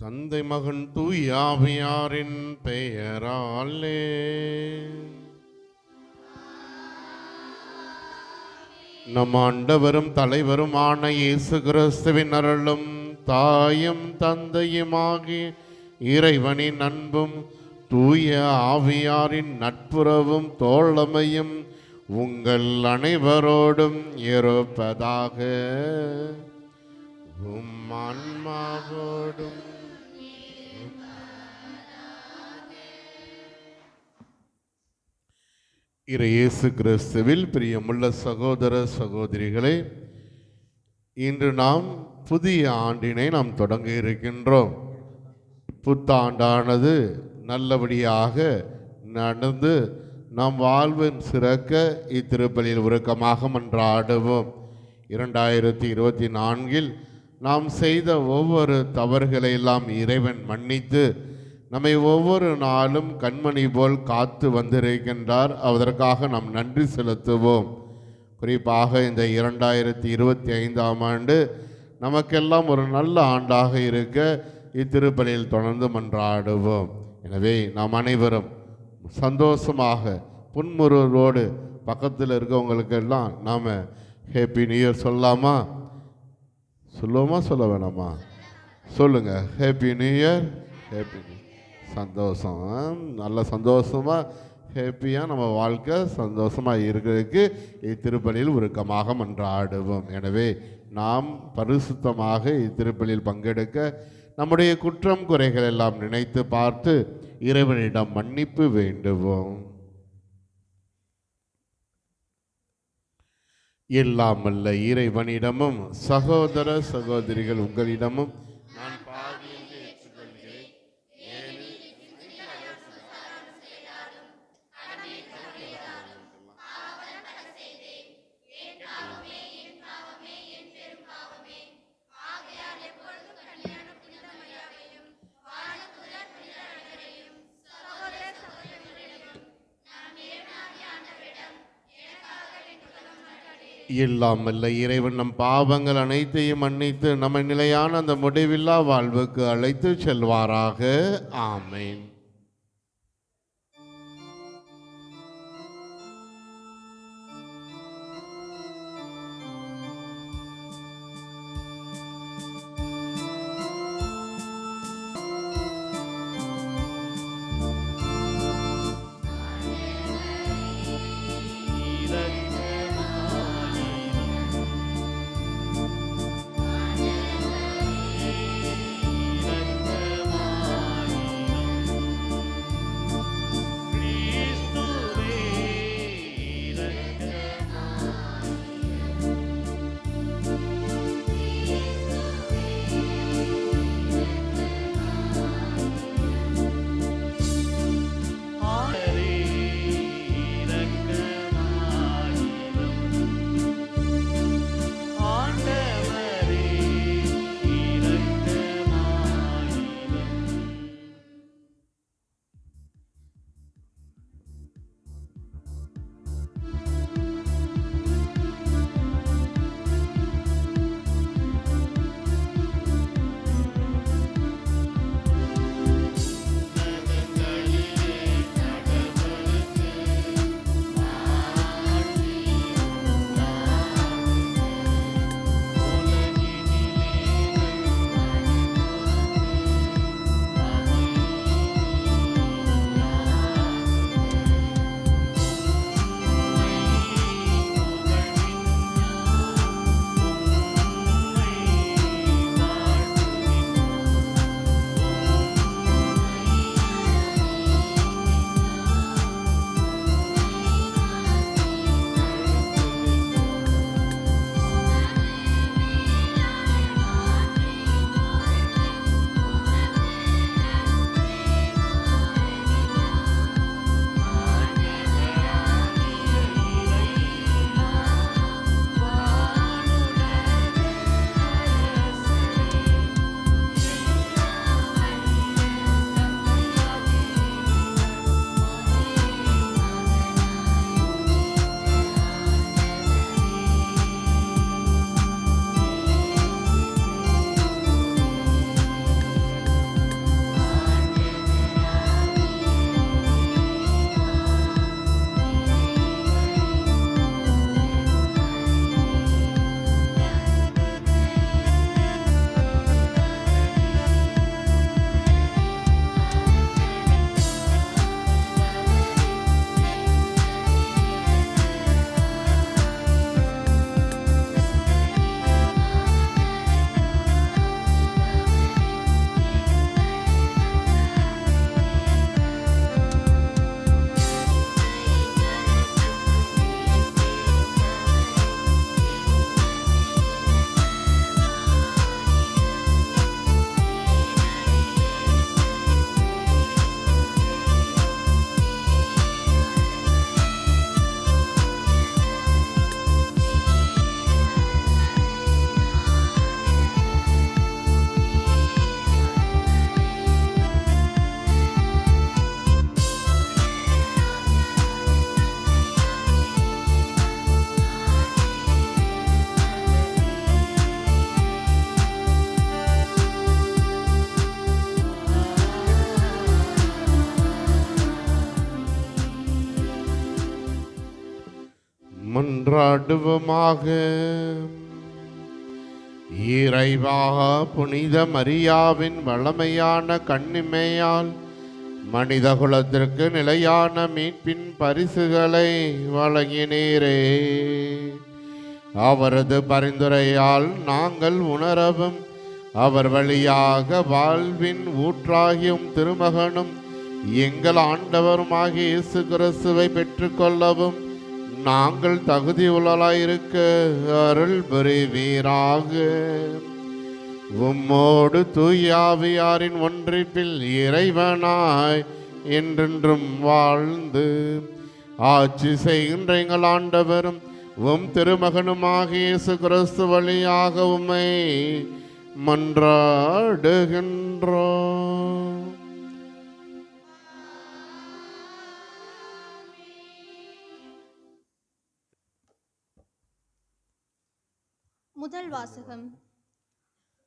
தந்தை மகன் தூய ஆவியாரின் பெயராலே. நம் ஆண்டவரும் தலைவருமான இயேசு கிறிஸ்துவின் அருளும் தாயும் தந்தையுமாகி இறைவனின் அன்பும் தூய ஆவியாரின் நட்புறவும் தோழமையும் உங்கள் அனைவரோடும் இருப்பதாக. ஆன்மாவோடும் இயேசு கிறிஸ்துவில் பிரியமுள்ள சகோதர சகோதரிகளே, இன்று நாம் புதிய ஆண்டினை நாம் தொடங்க இருக்கின்றோம். புத்தாண்டானது நல்லபடியாக நடந்து நாம் வாழ்வின் சிறக்க இத்திருப்பலியில் உருக்கமாக மன்றாடுவோம். 2024 நாம் செய்த ஒவ்வொரு தவறுகளை எல்லாம் இறைவன் மன்னித்து நம்மை ஒவ்வொரு நாளும் கண்மணி போல் காத்து வந்திருக்கின்றார். அதற்காக நாம் நன்றி செலுத்துவோம். குறிப்பாக இந்த 2025ஆம் ஆண்டு நமக்கெல்லாம் ஒரு நல்ல ஆண்டாக இருக்க இத்திருப்பலியில் தொடர்ந்து மன்றாடுவோம். எனவே நாம் அனைவரும் சந்தோஷமாக புன்முறுவலோடு பக்கத்தில் இருக்கவங்களுக்கெல்லாம் நாம் ஹேப்பி நியூ இயர் சொல்லலாமா? சொல்லுவோமா சொல்ல வேணாமா? சொல்லுங்கள், ஹேப்பி நியூ இயர். ஹேப்பி சந்தோஷம், நல்ல சந்தோஷமாக ஹேப்பியாக நம்ம வாழ்க்கை சந்தோஷமாக இருக்கிறதுக்கு இத்திருப்பலியில் உருக்கமாக மன்றாடுவோம். எனவே நாம் பரிசுத்தமாக இத்திருப்பலியில் பங்கெடுக்க நம்முடைய குற்றம் குறைகள் எல்லாம் நினைத்து பார்த்து இறைவனிடம் மன்னிப்பு வேண்டுவோம். எல்லாம் வல்ல இறைவனிடமும் சகோதர சகோதரிகள் உங்களிடமும் நான் பாவி என்று ஏற்றுக்கொள்கிறேன். எல்லாம் வல்ல இறைவன் நம் பாவங்கள் அனைத்தையும் மன்னித்து நம்ம நிலையான அந்த முடிவில்லா வாழ்வுக்கு அழைத்து செல்வாராக. ஆமேன். மன்றாடுவோமாக. இறைவா, புனித மரியாவின் வளமையான கன்னிமையால் மனித குலத்திற்கு நிலையான மீட்பின் பரிசுகளை வழங்கினீரே. அவரது பரிந்துரையால் நாங்கள் உணரவும் அவர் வழியாக வாழ்வின் ஊற்றாகியும் திருமகனும் எங்கள் ஆண்டவருமாகிய இயேசு கிறிஸ்துவை பெற்றுக்கொள்ளவும் நாங்கள் தகுதியுள்ளவர்களாயிருக்க அருள் புரிவீராக. உம்மோடு தூய ஆவியாரின் ஒன்றிப்பில் இறைவனாய் என்றென்றும் வாழ்ந்து ஆட்சி செய்கின்ற எங்கள் ஆண்டவரும் உம் திருமகனுமாகிய இயேசு கிறிஸ்து வழியாக உம்மை மன்றாடுகின்றோம். முதல் வாசகம்.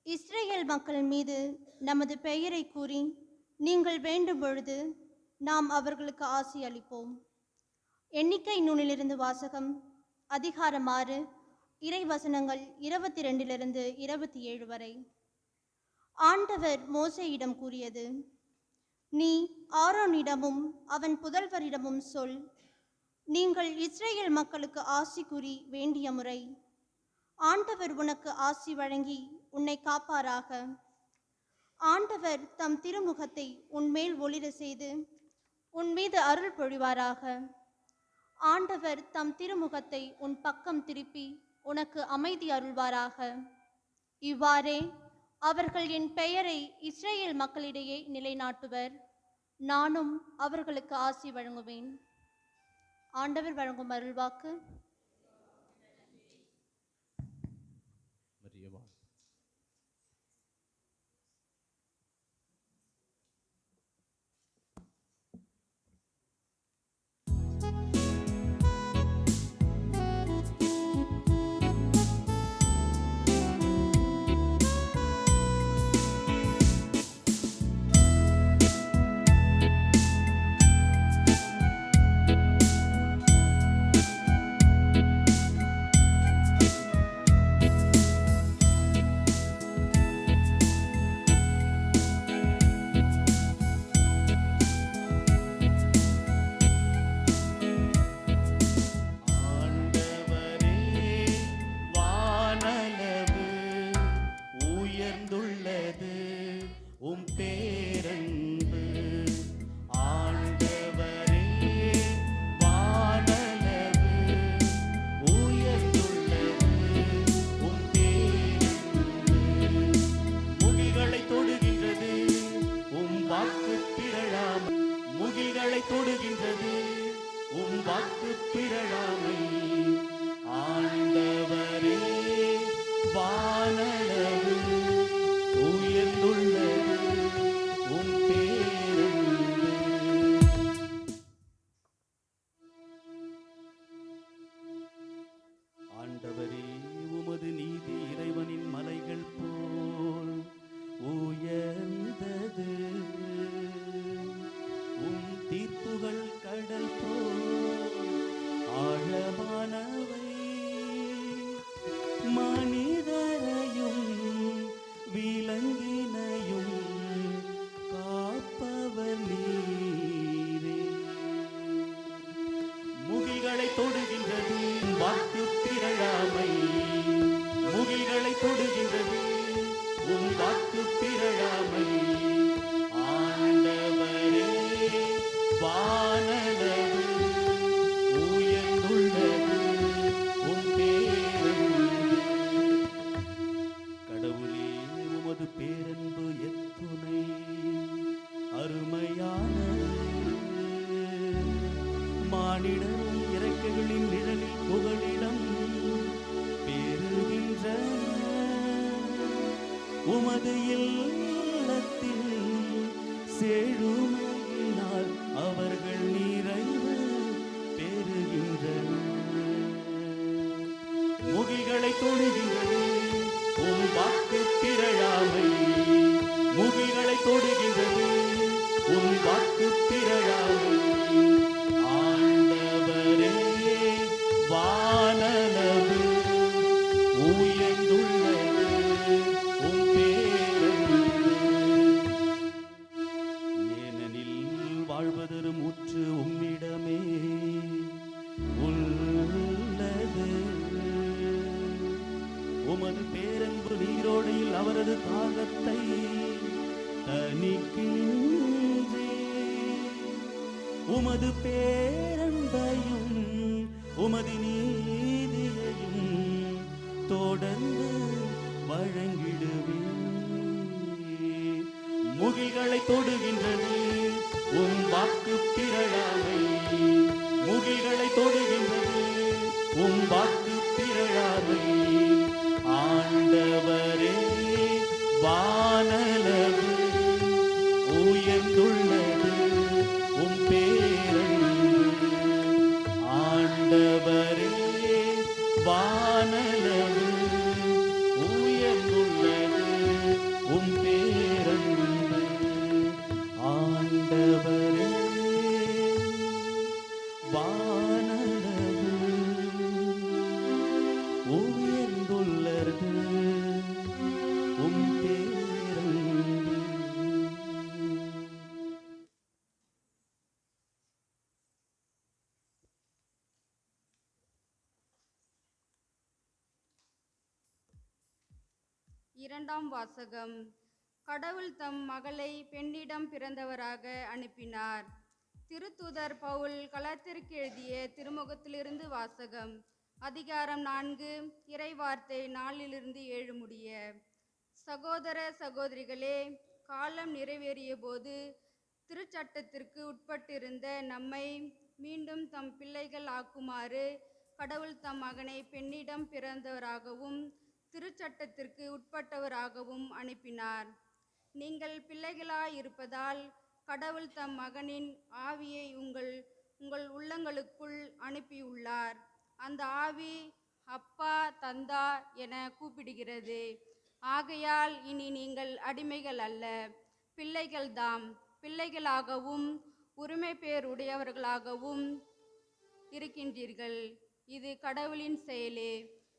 இஸ்ரேல் மக்கள் மீது நமது பெயரை கூறி நீங்கள் வேண்டும் பொழுது நாம் அவர்களுக்கு ஆசி அளிப்போம். எண்ணிக்கை நூலிலிருந்து வாசகம். அதிகாரம் 6, இறைவசனங்கள் 22 27 வரை. ஆண்டவர் மோசேயிடம் கூறியது: நீ ஆரோனிடமும் அவன் புதல்வரிடமும் சொல், நீங்கள் இஸ்ரேல் மக்களுக்கு ஆசி கூறி வேண்டிய முறை. ஆண்டவர் உனக்கு ஆசி வழங்கி உன்னை காப்பாராக. ஆண்டவர் தம் திருமுகத்தை உன்மேல் ஒளிர செய்து உன் மீது அருள் பொழிவாராக. ஆண்டவர் தம் திருமுகத்தை உன் பக்கம் திருப்பி உனக்கு அமைதி அருள்வாராக. இவ்வாறே அவர்கள் என் பெயரை இஸ்ரேல் மக்களிடையே நிலைநாட்டுவர். நானும் அவர்களுக்கு ஆசி வழங்குவேன். ஆண்டவர் வழங்கும் அருள்வாக்கு. உமது இல்லத்தில் செழுமையினால் அவர்கள் நிறைவு பெறுகின்றனர். முகில்களை தொடுகின்றது உம் வாக்கு திரளாமை, முகில்களை தொடுகின்றது உம் வாக்கு திரளாமை. ஆண்டவரே வான உமது பேரன்பு நீரோடையில் அவரது தாகத்தை தணிக்கின்றே. உமது பேரன்பையும் உமது நீதியையும் தொடர்ந்து வழங்கிடுவே. முகில்களை தொடுகின்றது உம் வாக்கு பிறழாமை. முகில்களை தொடுகின்றது உம் வாக்கு பிறழாமை. ஆண்டவரே, வானளவு உயர்ந்துள்ளது உம் பேரன்பு. ஆண்டவரே, வானளவு உயர்ந்துள்ளது உம் பேரன்பு. ஆண்டவரே, வானளவு உயர்ந்துள்ளது உம் பேரன்பு. இரண்டாம் வாசகம். கடவுள் தம் மகளை பெண்ணிடம் பிறந்தவராக அனுப்பினார். திருத்தூதர் பவுல் கலாத்திற்கு எழுதிய திருமுகத்திலிருந்து வாசகம். அதிகாரம் 4, இறைவார்த்தை 4-7 முடிய. சகோதர சகோதரிகளே, காலம் நிறைவேறிய போது திருச்சட்டத்திற்கு உட்பட்டிருந்த நம்மை மீண்டும் தம் பிள்ளைகள் ஆக்குமாறு கடவுள் தம் மகனை பெண்ணிடம் பிறந்தவராகவும் திருச்சட்டத்திற்கு உட்பட்டவராகவும் அனுப்பினார். நீங்கள் பிள்ளைகளாயிருப்பதால் கடவுள் தம் மகனின் ஆவியை உங்கள் உள்ளங்களுக்குள் அனுப்பியுள்ளார். அந்த ஆவி அப்பா, தந்தா என கூப்பிடுகிறது. ஆகையால் இனி நீங்கள் அடிமைகள் அல்ல, பிள்ளைகள்தாம். பிள்ளைகளாகவும் உரிமை பேர் உடையவர்களாகவும் இருக்கின்றீர்கள். இது கடவுளின் செயலே.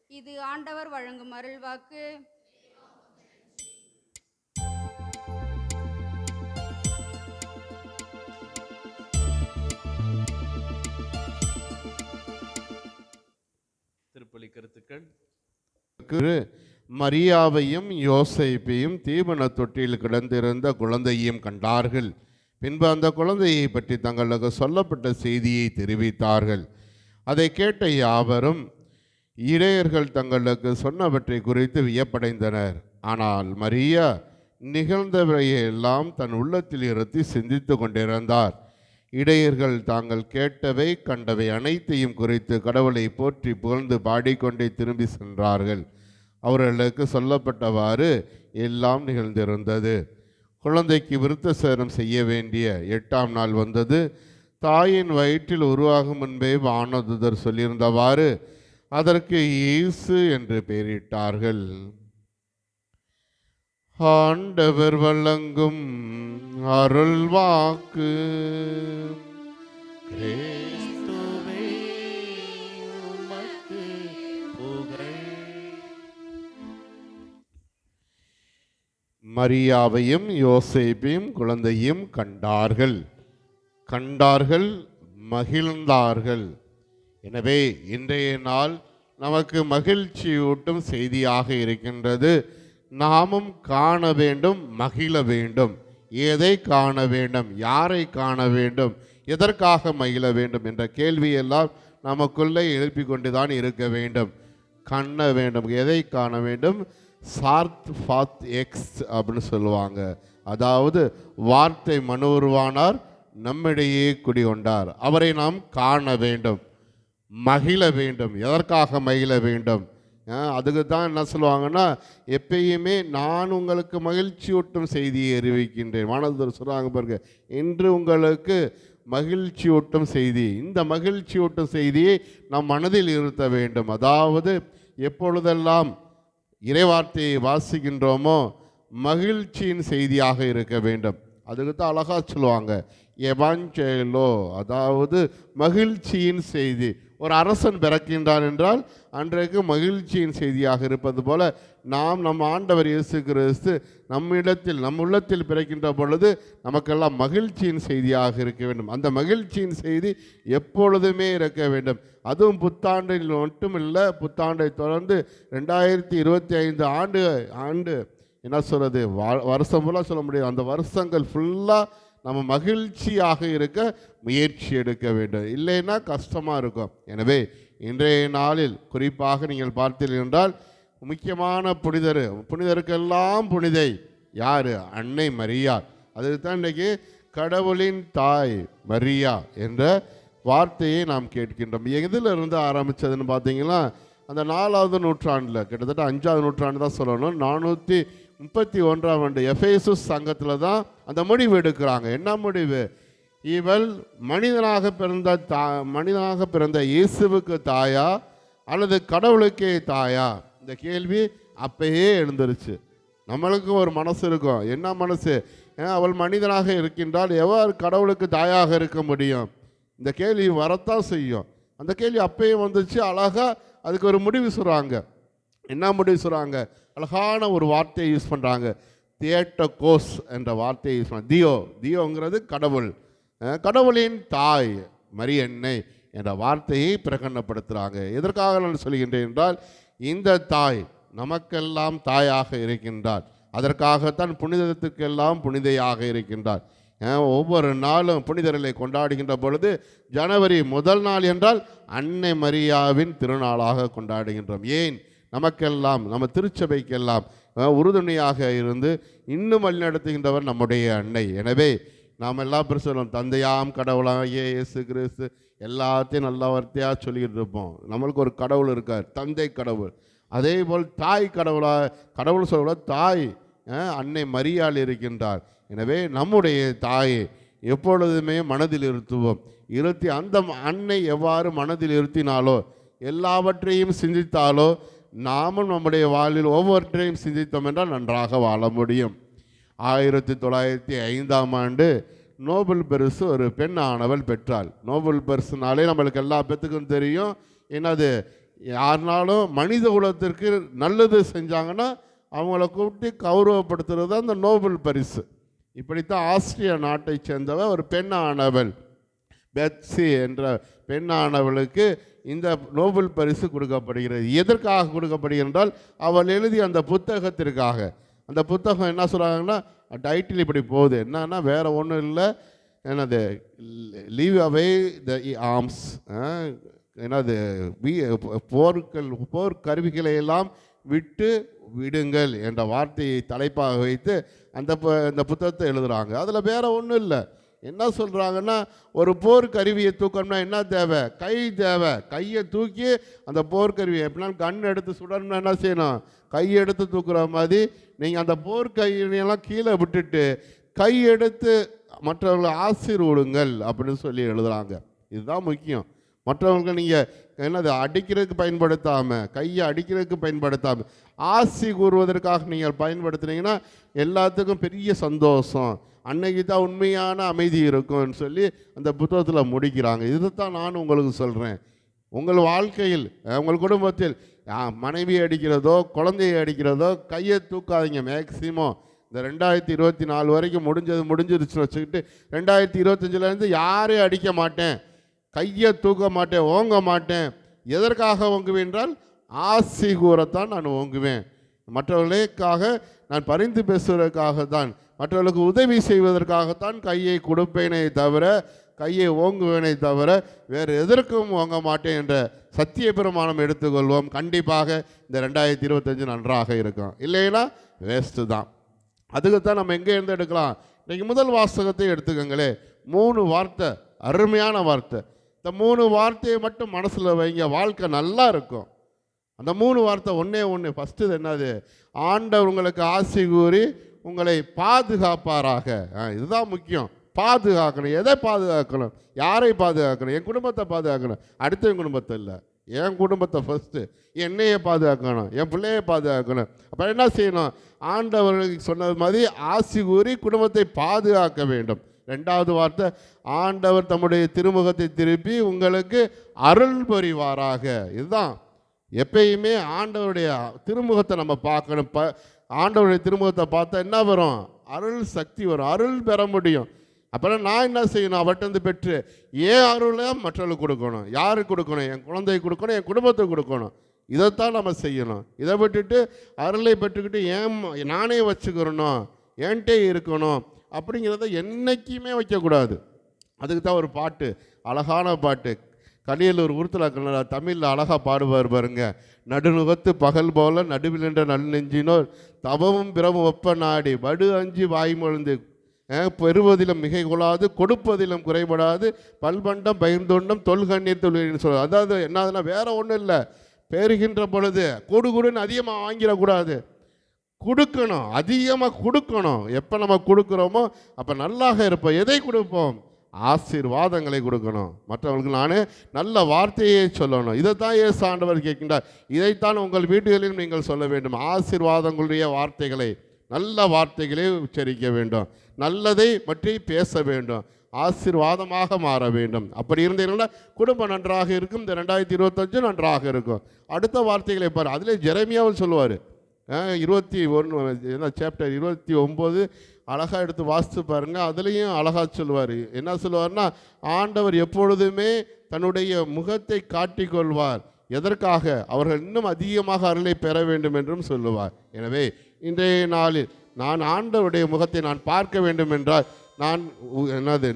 இது ஆண்டவர் வழங்கும் அருள்வாக்கு. திருப்பலி கருத்துக்கள். மரியாவையும் யோசேப்பையும் தீவன தொட்டியில் கிடந்திருந்த குழந்தையையும் கண்டார்கள். பின்பு அந்த குழந்தையை பற்றி தங்களுக்கு சொல்லப்பட்ட செய்தியை தெரிவித்தார்கள். அதை கேட்ட யாவரும் இடையர்கள் தங்களுக்கு சொன்னவற்றை குறித்து வியப்படைந்தனர். ஆனால் மரியா நிகழ்ந்தவையெல்லாம் தன் உள்ளத்தில் இருத்தி சிந்தித்து கொண்டிருந்தார். இடையர்கள் தாங்கள் கேட்டவை கண்டவை அனைத்தையும் குறித்து கடவுளை போற்றி புகழ்ந்து பாடிக்கொண்டே திரும்பி சென்றார்கள். அவர்களுக்கு சொல்லப்பட்டவாறு எல்லாம் நிகழ்ந்திருந்தது. குழந்தைக்கு விருத்த சேதனம் செய்ய வேண்டிய 8ஆம் நாள் வந்தது. தாயின் வயிற்றில் உருவாகும் முன்பே வானதூதர் சொல்லியிருந்தவாறு அதற்கு இயேசு என்று பெயரிட்டார்கள். ஆண்டவர் வழங்கும் அருள்வாக்கு. கிறிஸ்துவே, உமக்கு புகழ். மரியாவையும் யோசேப்பையும் குழந்தையும் கண்டார்கள், மகிழ்ந்தார்கள். எனவே இன்றைய நாள் நமக்கு மகிழ்ச்சியூட்டும் செய்தியாக இருக்கின்றது. நாமும் காண வேண்டும், மகிழ வேண்டும். எதை காண வேண்டும், யாரை காண வேண்டும், எதற்காக மகிழ வேண்டும் என்ற கேள்வியெல்லாம் நமக்குள்ளே எழுப்பி கொண்டு தான் இருக்க வேண்டும். காண வேண்டும். எதை காண வேண்டும்? சார்த் ஃபாத் எக்ஸ் அப்படின்னு சொல்லுவாங்க. அதாவது வார்த்தை மனு உருவானார், நம்மிடையே குடிகொண்டார். அவரை நாம் காண வேண்டும், மகிழ வேண்டும். எதற்காக மகிழ வேண்டும்? அதுக்கு தான் என்ன சொல்லுவாங்கன்னா, எப்பயுமே நான் உங்களுக்கு மகிழ்ச்சியூட்டும் செய்தியை அறிவிக்கின்றேன். வானதூதர் சொல்கிறாங்க பாருங்க, இன்று உங்களுக்கு மகிழ்ச்சியூட்டும் செய்தி. இந்த மகிழ்ச்சியூட்டும் செய்தியை நம் மனதில் இருத்த வேண்டும். அதாவது எப்பொழுதெல்லாம் இறைவார்த்தையை வாசிக்கின்றோமோ மகிழ்ச்சியின் செய்தியாக இருக்க வேண்டும். அதுக்கு தான் அழகாக சொல்லுவாங்க எவாஞ்சேலோ, அதாவது மகிழ்ச்சியின் செய்தி. ஒரு அரசன் பிறக்கின்றான் என்றால் அன்றைக்கு மகிழ்ச்சியின் செய்தியாக இருப்பது போல நாம் நம் ஆண்டவர் இயேசு கிறிஸ்து நம் உள்ளத்தில் பிறக்கின்ற பொழுது நமக்கெல்லாம் மகிழ்ச்சியின் செய்தியாக இருக்க வேண்டும். அந்த மகிழ்ச்சியின் செய்தி எப்பொழுதுமே இருக்க வேண்டும். அதுவும் புத்தாண்டில் மட்டும் இல்லை, புத்தாண்டை தொடர்ந்து 2025 ஆண்டு என்ன சொல்கிறது, வருஷம் ஃபுல்லாக சொல்ல முடியாது, அந்த வருஷங்கள் ஃபுல்லாக நம்ம மகிழ்ச்சியாக இருக்க முயற்சி எடுக்க வேண்டும். இல்லைன்னா கஷ்டமாக இருக்கும். எனவே இன்றைய நாளில் குறிப்பாக நீங்கள் பார்த்தீர்கள் என்றால் முக்கியமான புனிதருக்கெல்லாம் புனிதை யார்? அன்னை மரியா. அதுக்கு தான் இன்றைக்கி கடவுளின் தாய் மரியா என்ற வார்த்தையை நாம் கேட்கின்றோம். எதில் இருந்து ஆரம்பித்ததுன்னு பார்த்தீங்கன்னா அந்த 4வது நூற்றாண்டில், கிட்டத்தட்ட 5வது நூற்றாண்டு தான் சொல்லணும், 431ஆம் ஆண்டு எஃபேசுஸ் சங்கத்தில் தான் அந்த முடிவு எடுக்கிறாங்க. என்ன முடிவு? இவள் மனிதனாக பிறந்த இயேசுவுக்கு தாயா அல்லது கடவுளுக்கே தாயா? இந்த கேள்வி அப்பயே எழுந்துருச்சு. நம்மளுக்கு ஒரு மனசு இருக்கும். என்ன மனசு? அவள் மனிதனாக இருக்கின்றால் எவ்வாறு கடவுளுக்கு தாயாக இருக்க முடியும்? இந்த கேள்வி வரத்தான் செய்யும். அந்த கேள்வி அப்பயே வந்துச்சு. அழகாக அதுக்கு ஒரு முடிவு சொல்கிறாங்க. என்ன முடிவு சொல்கிறாங்க? அழகான ஒரு வார்த்தையை யூஸ் பண்ணுறாங்க. தியேட்டோகோஸ் என்ற வார்த்தையை யூஸ் பண்ண. தியோங்கிறது கடவுள், கடவுளின் தாய் மரியன்னை என்ற வார்த்தையை பிரகடனப்படுத்துகிறாங்க. எதற்காக நான் சொல்கின்றேன் என்றால், இந்த தாய் நமக்கெல்லாம் தாயாக இருக்கின்றார். அதற்காகத்தான் புனிதத்துக்கெல்லாம் புனிதையாக இருக்கின்றார். ஒவ்வொரு நாளும் புனிதர்களை கொண்டாடுகின்ற பொழுது ஜனவரி 1 நாள் என்றால் அன்னை மரியாவின் திருநாளாக கொண்டாடுகின்றோம். ஏன்? நமக்கெல்லாம், நம்ம திருச்சபைக்கெல்லாம் உறுதுணையாக இருந்து இன்னும் வழிநடத்துகின்றவர் நம்முடைய அன்னை. எனவே நாம் எல்லாம் சொல்லுவோம், தந்தையாம் கடவுளாகிய இயேசு கிறிஸ்து, எல்லாத்தையும் நல்ல வார்த்தையாக சொல்லிக்கிட்டு இருப்போம். நம்மளுக்கு ஒரு கடவுள் இருக்கார், தந்தை கடவுள். அதே போல் தாய் கடவுள் சொல்ல தாய் அன்னை மரியாள் இருக்கின்றார். எனவே நம்முடைய தாயை எப்பொழுதுமே மனதில் இருத்துவோம். அந்த அன்னை எவ்வாறு மனதில் இருத்தினாலோ, எல்லாவற்றையும் சிந்தித்தாலோ, நாமும் நம்முடைய வாழ்வில் ஒவ்வொருவற்றையும் சிந்தித்தோம் என்றால் நன்றாக வாழ முடியும். 1905ஆம் ஆண்டு நோபல் பரிசு ஒரு பெண் ஆனவள் பெற்றாள். நோபல் பரிசுனாலே நம்மளுக்கு எல்லா பேத்துக்கும் தெரியும். என்னது? யாருனாலும் மனித குலத்திற்கு நல்லது செஞ்சாங்கன்னா அவங்கள கூப்பிட்டு கௌரவப்படுத்துறது அந்த நோபல் பரிசு. இப்படித்தான் ஆஸ்திரியா நாட்டை சேர்ந்தவ ஒரு பெண்ணானவள், பெட்சி என்ற பெண்ணானவளுக்கு இந்த நோபல் பரிசு கொடுக்கப்படுகிறது. எதற்காக கொடுக்கப்படுகிறது என்றால், அவள் எழுதிய அந்த புத்தகத்திற்காக. அந்த புத்தகம் என்ன சொல்கிறாங்கன்னா, டைட்டில் இப்படி போகுது. என்னன்னா வேறு ஒன்றும் இல்லை, என்னது, லீவ் அவே த ஆர்ம்ஸ், என்னது, போர்க்கருவிகளை எல்லாம் விடுங்கள் என்ற வார்த்தையை தலைப்பாக வைத்து அந்த புத்தகத்தை எழுதுகிறாங்க. அதில் வேறு ஒன்றும் இல்லை. என்ன சொல்கிறாங்கன்னா, ஒரு போர்க்கருவியை தூக்கணும்னா என்ன தேவை? கை தேவை. கையை தூக்கி அந்த போர்க்கருவியை எப்படின்னா கண் எடுத்து சுடணும்னா என்ன செய்யணும்? கையை எடுத்து தூக்குற மாதிரி நீங்கள் அந்த போர்க்கையெல்லாம் கீழே விட்டுட்டு கையெடுத்து மற்றவர்களை ஆசீர்வடுங்கள் அப்படின்னு சொல்லி எழுதுகிறாங்க. இதுதான் முக்கியம். மற்றவங்க நீங்கள் என்னது அடிக்கிறதுக்கு பயன்படுத்தாமல், கையை அடிக்கிறதுக்கு பயன்படுத்தாமல் ஆசி கூறுவதற்காக நீங்கள் பயன்படுத்துனீங்கன்னா எல்லாத்துக்கும் பெரிய சந்தோஷம், அன்னைக்கு தான் உண்மையான அமைதி இருக்கும்னு சொல்லி அந்த புத்தகத்தில் முடிக்கிறாங்க. இதுதான் நான் உங்களுக்கு சொல்கிறேன். உங்கள் வாழ்க்கையில், உங்கள் குடும்பத்தில் மனைவி அடிக்கிறதோ குழந்தையை அடிக்கிறதோ கையை தூக்காதீங்க. மேக்சிமம் இந்த 2024 வரைக்கும் முடிஞ்சிருச்சுன்னு வச்சுக்கிட்டு 2025லேருந்து யாரையும் அடிக்க மாட்டேன், கையை தூக்க மாட்டேன், ஓங்க மாட்டேன். எதற்காக ஓங்குவேன் என்றால் ஆசி கூறத்தான் நான் ஓங்குவேன். மற்றவர்களுக்காக நான் பரிந்து பேசுவதற்காக தான், மற்றவர்களுக்கு உதவி செய்வதற்காகத்தான் கையை கொடுப்பேனே தவிர, கையை ஓங்குவேனே தவிர வேறு எதற்கும் ஓங்க மாட்டேன் என்ற சத்திய பிரமாணம் எடுத்துக்கொள்வோம். கண்டிப்பாக இந்த 2025 நன்றாக இருக்கும். இல்லைன்னா வேஸ்ட்டு தான். அதுக்குத்தான் நம்ம எங்கே இருந்து எடுக்கலாம்? இன்றைக்கி முதல் வாசகத்தை எடுத்துக்கங்களே. 3 வார்த்தை, அருமையான வார்த்தை. இந்த 3 வார்த்தையை மட்டும் மனசில் வைங்க, வாழ்க்கை நல்லா இருக்கும். அந்த 3 வார்த்தை ஒன்று. ஃபஸ்ட்டு என்னது? ஆண்டவர் உங்களுக்கு ஆசி கூறி உங்களை பாதுகாப்பாராக. இதுதான் முக்கியம். பாதுகாக்கணும். எதை பாதுகாக்கணும்? யாரை பாதுகாக்கணும்? என் குடும்பத்தை பாதுகாக்கணும். அடுத்த குடும்பத்தை இல்லை, என் குடும்பத்தை ஃபஸ்ட்டு, என்னையே பாதுகாக்கணும், என் பிள்ளையை பாதுகாக்கணும். அப்போ என்ன செய்யணும்? ஆண்டவர்களுக்கு சொன்னது மாதிரி ஆசி கூறி குடும்பத்தை பாதுகாக்க வேண்டும். 2வது வார்த்தை, ஆண்டவர் தம்முடைய திருமுகத்தை திருப்பி உங்களுக்கு அருள் புரிவாராக. இதுதான் எப்பயுமே ஆண்டவருடைய திருமுகத்தை நம்ம பார்க்கணும். ஆண்டவருடைய திருமுகத்தை பார்த்தா என்ன வரும்? அருள் சக்தி வரும், அருள் பெற முடியும். அப்புறம் நான் என்ன செய்யணும்? அவர்கிட்ட பெற்று ஏன் அருளை மற்றவர்களுக்கு கொடுக்கணும். யாருக்கு கொடுக்கணும்? என் குழந்தைக்கு கொடுக்கணும், என் குடும்பத்துக்கு கொடுக்கணும். இதைத்தான் நம்ம செய்யணும். இதை விட்டுட்டு அருளை பெற்றுக்கிட்டு ஏன் நானே வச்சுக்கிறணும், என்கிட்டே இருக்கணும் அப்படிங்கிறத என்றைக்குமே வைக்கக்கூடாது. அதுக்கு தான் ஒரு பாட்டு, அழகான பாட்டு, கலியலூர் உருத்தலா தமிழில் அழகாக பாடுவார் பாருங்க. நடுநுகத்து பகல் போல நடுவில் நின்ற நல் நெஞ்சினோர் தவமும் பிறவும் ஒப்ப நாடி வடு அஞ்சி வாய்மொழிந்து பெறுவதிலும் மிகை கொள்ளாது கொடுப்பதிலும் குறைபடாது பல்பண்டம் பகிர்ந்தொண்டம் தொல்கண்ணீர் தொழில்னு சொல்லுவார். அதாவது என்னதுன்னா வேற ஒன்றும் இல்லை, பெறுகின்ற பொழுது கொடுன்னு அதிகமாக வாங்கிடக்கூடாது, கொடுக்கணும், அதிகமாக கொடுக்கணும். எப்போ நம்ம கொடுக்குறோமோ அப்போ நல்லாக இருப்போம். எதை கொடுப்போம்? ஆசீர்வாதங்களை கொடுக்கணும். மற்றவர்களுக்கு நானே நல்ல வார்த்தையை சொல்லணும். இதைத்தான் இயேசு ஆண்டவர் கேட்கின்றார். இதைத்தான் உங்கள் வீடுகளிலும் நீங்கள் சொல்ல வேண்டும். ஆசீர்வாதங்களுடைய வார்த்தைகளை, நல்ல வார்த்தைகளை உச்சரிக்க வேண்டும், நல்லதை பற்றி பேச வேண்டும், ஆசீர்வாதமாக மாற வேண்டும். அப்படி இருந்தீங்கன்னா குடும்பம் நன்றாக இருக்கும். இந்த 2025 நன்றாக இருக்கும். அடுத்த வார்த்தைகளை பாரு. அதிலே ஜெரமியாவும் சொல்லுவார். 21 சாப்டர் 29 அழகாக எடுத்து வாசித்து பாருங்கள். அதுலேயும் அழகாக சொல்லுவார். என்ன சொல்லுவார்னா, ஆண்டவர் எப்பொழுதுமே தன்னுடைய முகத்தை காட்டிக்கொள்வார். எதற்காக? அவர்கள் இன்னும் அதிகமாக அருளை பெற வேண்டும் என்றும் சொல்லுவார். எனவே இன்றைய நாளில் நான் ஆண்டவருடைய முகத்தை நான் பார்க்க வேண்டும் என்றால் நான்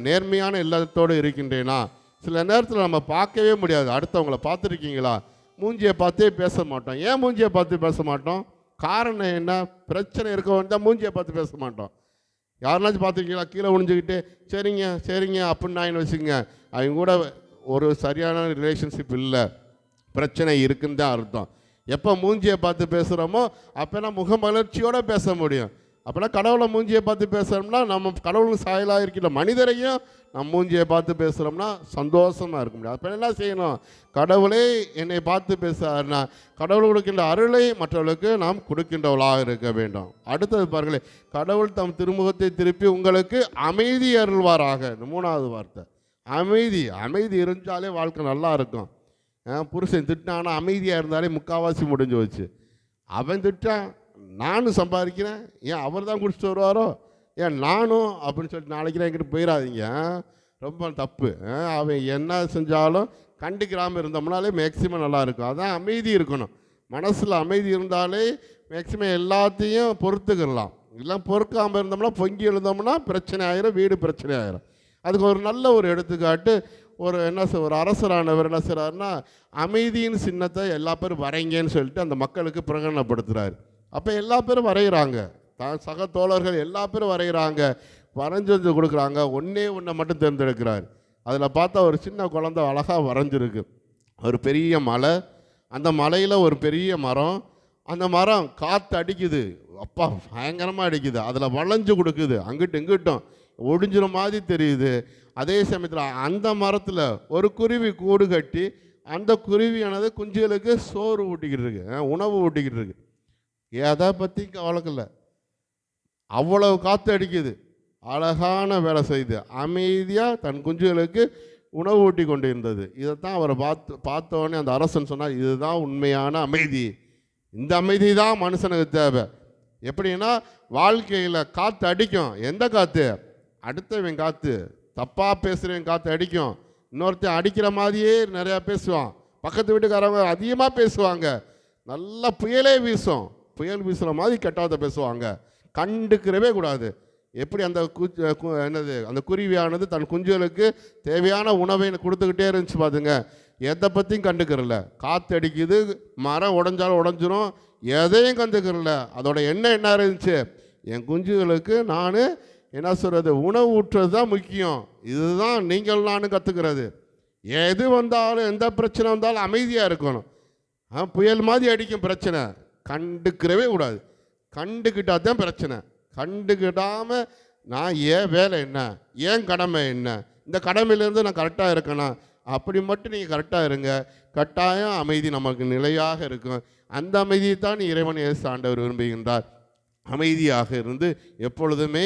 நேர்மையான இல்லத்தோடு இருக்கின்றேனா? சில நேரத்தில் நம்ம பார்க்கவே முடியாது. அடுத்தவங்களை பார்த்துருக்கீங்களா? மூஞ்சியை பார்த்தே பேச மாட்டோம். ஏன் மூஞ்சியை பார்த்து பேச மாட்டோம்? காரணம் என்ன? பிரச்சனை இருக்க வேண்டாம், மூஞ்சியை பார்த்து பேச மாட்டோம். யாருனாச்சும் பார்த்துருக்கீங்களா? கீழே ஒழிஞ்சுக்கிட்டு சரிங்க சரிங்க அப்படின்னு நான் வச்சுக்கோங்க, அவங்க கூட ஒரு சரியான ரிலேஷன்ஷிப் இல்லை, பிரச்சனை இருக்குன்னு தான் அர்த்தம். எப்போ மூஞ்சியை பார்த்து பேசுகிறோமோ அப்போனா முகமலர்ச்சியோடு பேச முடியும். அப்போனா கடவுளை மூஞ்சியை பார்த்து பேசுகிறோம்னா நம்ம கடவுளுக்கு சாயலாக இருக்கிற மனிதரையும் நம்ம மூஞ்சியை பார்த்து பேசுகிறோம்னா சந்தோஷமாக இருக்க முடியாது. அப்போ என்ன செய்யணும்? கடவுளே என்னை பார்த்து பேசுகிறாருன்னா கடவுள் கொடுக்கின்ற அருளை மற்றவர்களுக்கு நாம் கொடுக்கின்றவளாக இருக்க வேண்டும். அடுத்தது பாருங்களே, கடவுள் தம் திருமுகத்தை திருப்பி உங்களுக்கு அமைதி அருள்வாராக. 3வது வார்த்தை அமைதி. அமைதி இருந்தாலே வாழ்க்கை நல்லா இருக்கும். புருஷன் திட்டானா அமைதியாக இருந்தாலே முக்கால்வாசி முடிஞ்சு வச்சு. அவன் திட்டான், நானும் சம்பாதிக்கிறேன், ஏன் அவர் தான் குடிச்சிட்டு வருவாரோ, ஏன் நானும் அப்படின்னு சொல்லிட்டு நாளைக்கு என்கிட்ட போயிடாதீங்க, ரொம்ப தப்பு. அவன் என்ன செஞ்சாலும் கண்டுக்கிறாமல் இருந்தோம்னாலே மேக்சிமம் நல்லாயிருக்கும். அதான் அமைதி இருக்கணும். மனசில் அமைதி இருந்தாலே மேக்சிமம் எல்லாத்தையும் பொறுத்துக்கிடலாம். இல்லை பொறுக்காமல் இருந்தோம்னா பொங்கி எழுந்தோம்னா பிரச்சனை ஆயிரும், வீடு பிரச்சனை ஆயிரும். அதுக்கு ஒரு நல்ல ஒரு எடுத்துக்காட்டு, ஒரு ஒரு அரசரானவர் என்ன செய்கிறாருன்னா அமைதியின் சின்னத்தை எல்லா பேரும் வரைங்கன்னு சொல்லிட்டு அந்த மக்களுக்கு பிரகடனப்படுத்துகிறாரு. அப்போ எல்லா பேரும் வரைகிறாங்க, சக தோழர்கள் எல்லா பேரும் வரைகிறாங்க, வரைஞ்சி கொடுக்குறாங்க. ஒன்றே மட்டும் தேர்ந்தெடுக்கிறார். அதில் பார்த்தா ஒரு சின்ன குழந்தை அழகாக வரைஞ்சிருக்கு. ஒரு பெரிய மலை, அந்த மலையில் ஒரு பெரிய மரம், அந்த மரம் காற்று அடிக்குது, அப்பா பயங்கரமாக அடிக்குது, அதில் வளைஞ்சு கொடுக்குது, அங்கிட்டும் இங்கிட்டும் ஒடிஞ்சிற மாதிரி தெரியுது. அதே சமயத்தில் அந்த மரத்தில் ஒரு குருவி கூடு கட்டி அந்த குருவியானது குஞ்சுகளுக்கு சோறு ஊட்டிக்கிட்டு இருக்கு, உணவு ஊட்டிக்கிட்டு இருக்கு. எதை பற்றி கவலைக்கில்லை, அவ்வளவு காற்று அடிக்குது, அழகான வேலை செய்து அமைதியாக தன் குஞ்சுகளுக்கு உணவு ஊட்டி கொண்டு இருந்தது. இதைத்தான் அவரை பார்த்தோன்னே அந்த அரசன் சொன்னார், இதுதான் உண்மையான அமைதி, இந்த அமைதி தான் மனுஷனுக்கு தேவை. எப்படின்னா வாழ்க்கையில் காற்று அடிக்கும். எந்த காற்று? அடுத்தவன் காற்று, தப்பாக பேசுகிறவன் காற்று அடிக்கும். இன்னொருத்தன் அடிக்கிற மாதிரியே நிறையா பேசுவான். பக்கத்து வீட்டுக்காரவங்க அதிகமாக பேசுவாங்க. நல்லா புயலே வீசும், புயல் வீசுகிற மாதிரி கெட்டாத பேசுவாங்க. கண்டுக்கிறவே கூடாது. எப்படி அந்த அந்த குருவியானது தன் குஞ்சுகளுக்கு தேவையான உணவை கொடுத்துக்கிட்டே இருந்துச்சு பார்த்துங்க. எதை பற்றியும் கண்டுக்கிறல. காற்று அடிக்குது, மரம் உடஞ்சாலும் உடஞ்சிரும், எதையும் கண்டுக்கிறல. அதோட என்ன இருந்துச்சு? என் குஞ்சுகளுக்கு நான் என்ன சொல்கிறது, உணவு ஊற்றுறது தான் முக்கியம். இதுதான் நீங்கள் நானும் கற்றுக்கிறது. எது வந்தாலும் எந்த பிரச்சனை வந்தாலும் அமைதியாக இருக்கணும். புயல் மாதிரி அடிக்கும் பிரச்சனை, கண்டுக்கிறவே கூடாது. கண்டுக்கிட்டால் தான் பிரச்சனை. கண்டுக்கிட்டாமல் நான் ஏன் வேலை என்ன, ஏன் கடமை என்ன, இந்த கடமையிலேருந்து நான் கரெக்டாக இருக்கணும், அப்படி மட்டும் நீங்கள் கரெக்டாக இருங்க. கட்டாயம் அமைதி நமக்கு நிலையாக இருக்கும். அந்த அமைதியை தான் இறைவன் இயேசு ஆண்டவர் விரும்புகின்றார். அமைதியாக இருந்து எப்பொழுதுமே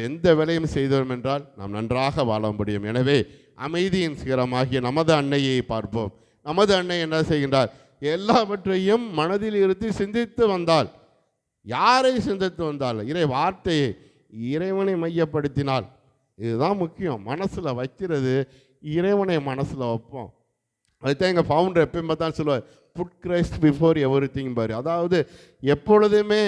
எந்த வேலையும் செய்தோம் என்றால் நாம் நன்றாக வாழ முடியும். எனவே அமைதியின் சிகரமாகிய நமது அன்னையை பார்ப்போம். நமது அன்னை என்ன செய்கின்றார்? எல்லாவற்றையும் மனதில் இருத்தி சிந்தித்து வந்தால், யாரை சிந்தித்து வந்தால்? இறை வார்த்தையை, இறைவனை மையப்படுத்தினால். இதுதான் முக்கியம். மனசில் வைக்கிறது, இறைவனை மனசில் வைப்போம். அதுதான் எங்கள் ஃபவுண்டர் எப்பயும் பார்த்தா சொல்லுவார், put Christ before everything பாரு. அதாவது எப்பொழுதுமே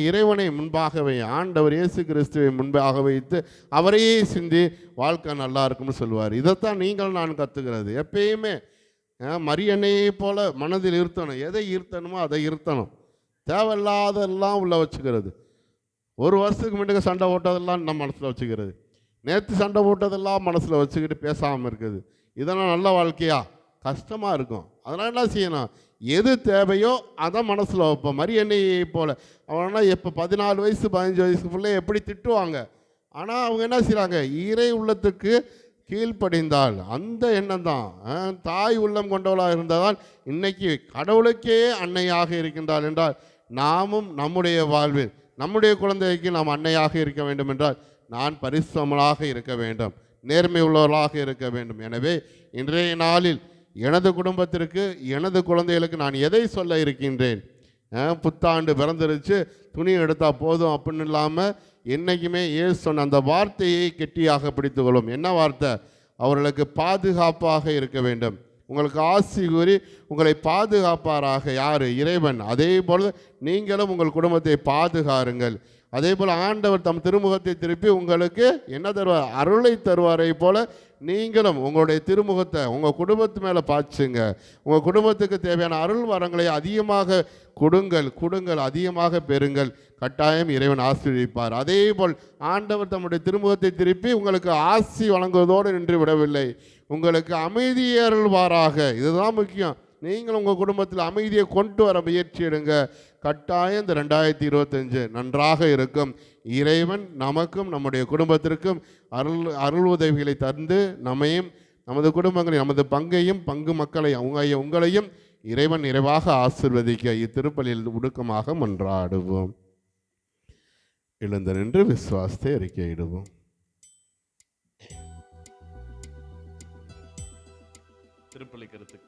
இறைவனை முன்பாக வை, ஆண்டவர் இயேசு கிறிஸ்துவை முன்பாக வைத்து அவரையே சிந்தி வாழ்க்கை நல்லா இருக்கும்னு சொல்லுவார். இதைத்தான் நீங்கள் நான் கற்றுக்கிறது. எப்பயுமே மரியன்னையை போல மனதில் இருத்தணும். எதை ஈர்த்தணுமோ அதை ஈர்த்தணும். தேவையில்லாதெல்லாம் உள்ள வச்சுக்கிறது. ஒரு வருஷத்துக்கு முன்னாடி சண்டை போட்டதெல்லாம் நம்ம மனசில் வச்சுக்கிறது. நேற்று சண்டை போட்டதெல்லாம் மனசில் வச்சுக்கிட்டு பேசாமல் இருக்குது. இதெல்லாம் நல்ல வாழ்க்கையா? கஷ்டமாக இருக்கும். அதனால் என்ன செய்யணும்? எது தேவையோ அதை மனசில் வைப்போம். மரியன்னையை போல் அவனா இப்போ 14 வயசு 15 வயசு பிள்ளைய எப்படி திட்டுவாங்க. ஆனால் அவங்க என்ன செய்கிறாங்க? இறை உள்ளத்துக்கு கீழ்ப்படிந்தால் அந்த எண்ணம் தான். தாய் உள்ளம் கொண்டவளாக இருந்ததால் இன்னைக்கு கடவுளுக்கே அன்னையாக இருக்கின்றாள் என்றால், நாமும் நம்முடைய வாழ்வில் நம்முடைய குழந்தைக்கு நாம் அன்னையாக இருக்க வேண்டும் என்றால் நான் பரிசுத்தமாக இருக்க வேண்டும், நேர்மை உள்ளவர்களாக இருக்க வேண்டும். எனவே இன்றைய நாளில் எனது குடும்பத்திற்கு, எனது குழந்தைகளுக்கு நான் எதை சொல்ல இருக்கின்றேன்? புத்தாண்டு பிறந்துருச்சு, துணி எடுத்தால் போதும் அப்படின்னு இல்லாமல் என்றைக்குமே இயேசு சொன்ன அந்த வார்த்தையை கெட்டியாக பிடித்துக்கொள்ளும். என்ன வார்த்தை? அவர்களுக்கு பாதுகாப்பாக இருக்க வேண்டும். உங்களுக்கு ஆசி கூறி உங்களை பாதுகாப்பாராக யார்? இறைவன். அதே போல் நீங்களும் உங்கள் குடும்பத்தை பாதுகாருங்கள். அதே போல் ஆண்டவர் தம் திருமுகத்தை திருப்பி உங்களுக்கு என்ன தருவார்? அருளை தருவாரை போல நீங்களும் உங்களுடைய திருமுகத்தை உங்கள் குடும்பத்து மேலே பாய்ச்சுங்க. உங்கள் குடும்பத்துக்கு தேவையான அருள் வரங்களை அதிகமாக கொடுங்கள், அதிகமாக பெறுங்கள். கட்டாயம் இறைவன் ஆசீர்வதிப்பார். அதே போல் ஆண்டவர் தம்முடைய திருமுகத்தை திருப்பி உங்களுக்கு ஆசி வழங்குவதோடு நின்று விடவில்லை, உங்களுக்கு அமைதியை அருள்வாராக. இதுதான் முக்கியம். நீங்கள் உங்கள் குடும்பத்தில் அமைதியை கொண்டு வர முயற்சி எடுங்க. கட்டாயம் இந்த 2025 நன்றாக இருக்கும். இறைவன் நமக்கும் நம்முடைய குடும்பத்திற்கும் அருள் உதவிகளை தந்து நம்மையும் நமது குடும்பங்களையும் நமது பங்கையும் பங்கு மக்களையும் உங்களையும் இறைவன் நிறைவாக ஆசீர்வதிக்க இத்திருப்பலில் உடுக்கமாக மன்றாடுவோம். எழுந்து நின்று விசுவாசத்தை அறிக்கையிடுவோம். திருப்பலி கருத்து.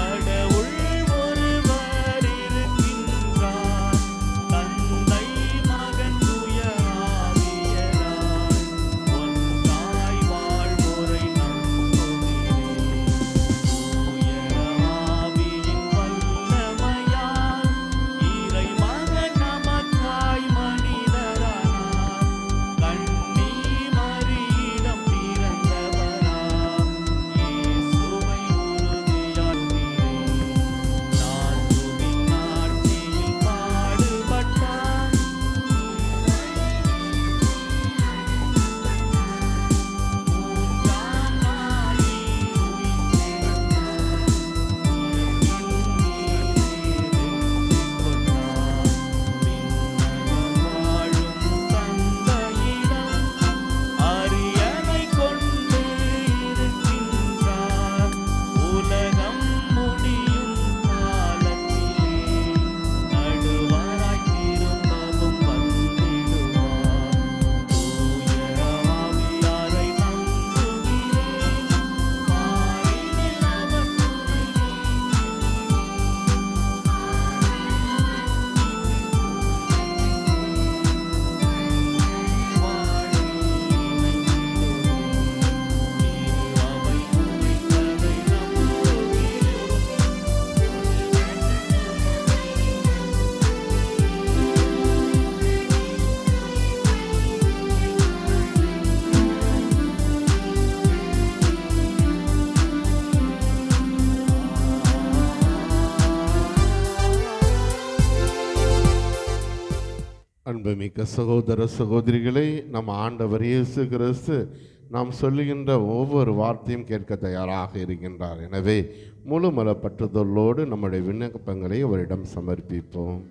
கடவுள் ஒருவரே அன்புமிக்க சகோதர சகோதரிகளை நம் ஆண்டவர் இயேசு கிறிஸ்து நாம் சொல்லுகின்ற ஒவ்வொரு வார்த்தையும் கேட்க தயாராக இருக்கின்றார். எனவே முழு மனப்பற்றுதலோடு நம்முடைய விண்ணப்பங்களை அவரிடம் சமர்ப்பிப்போம்.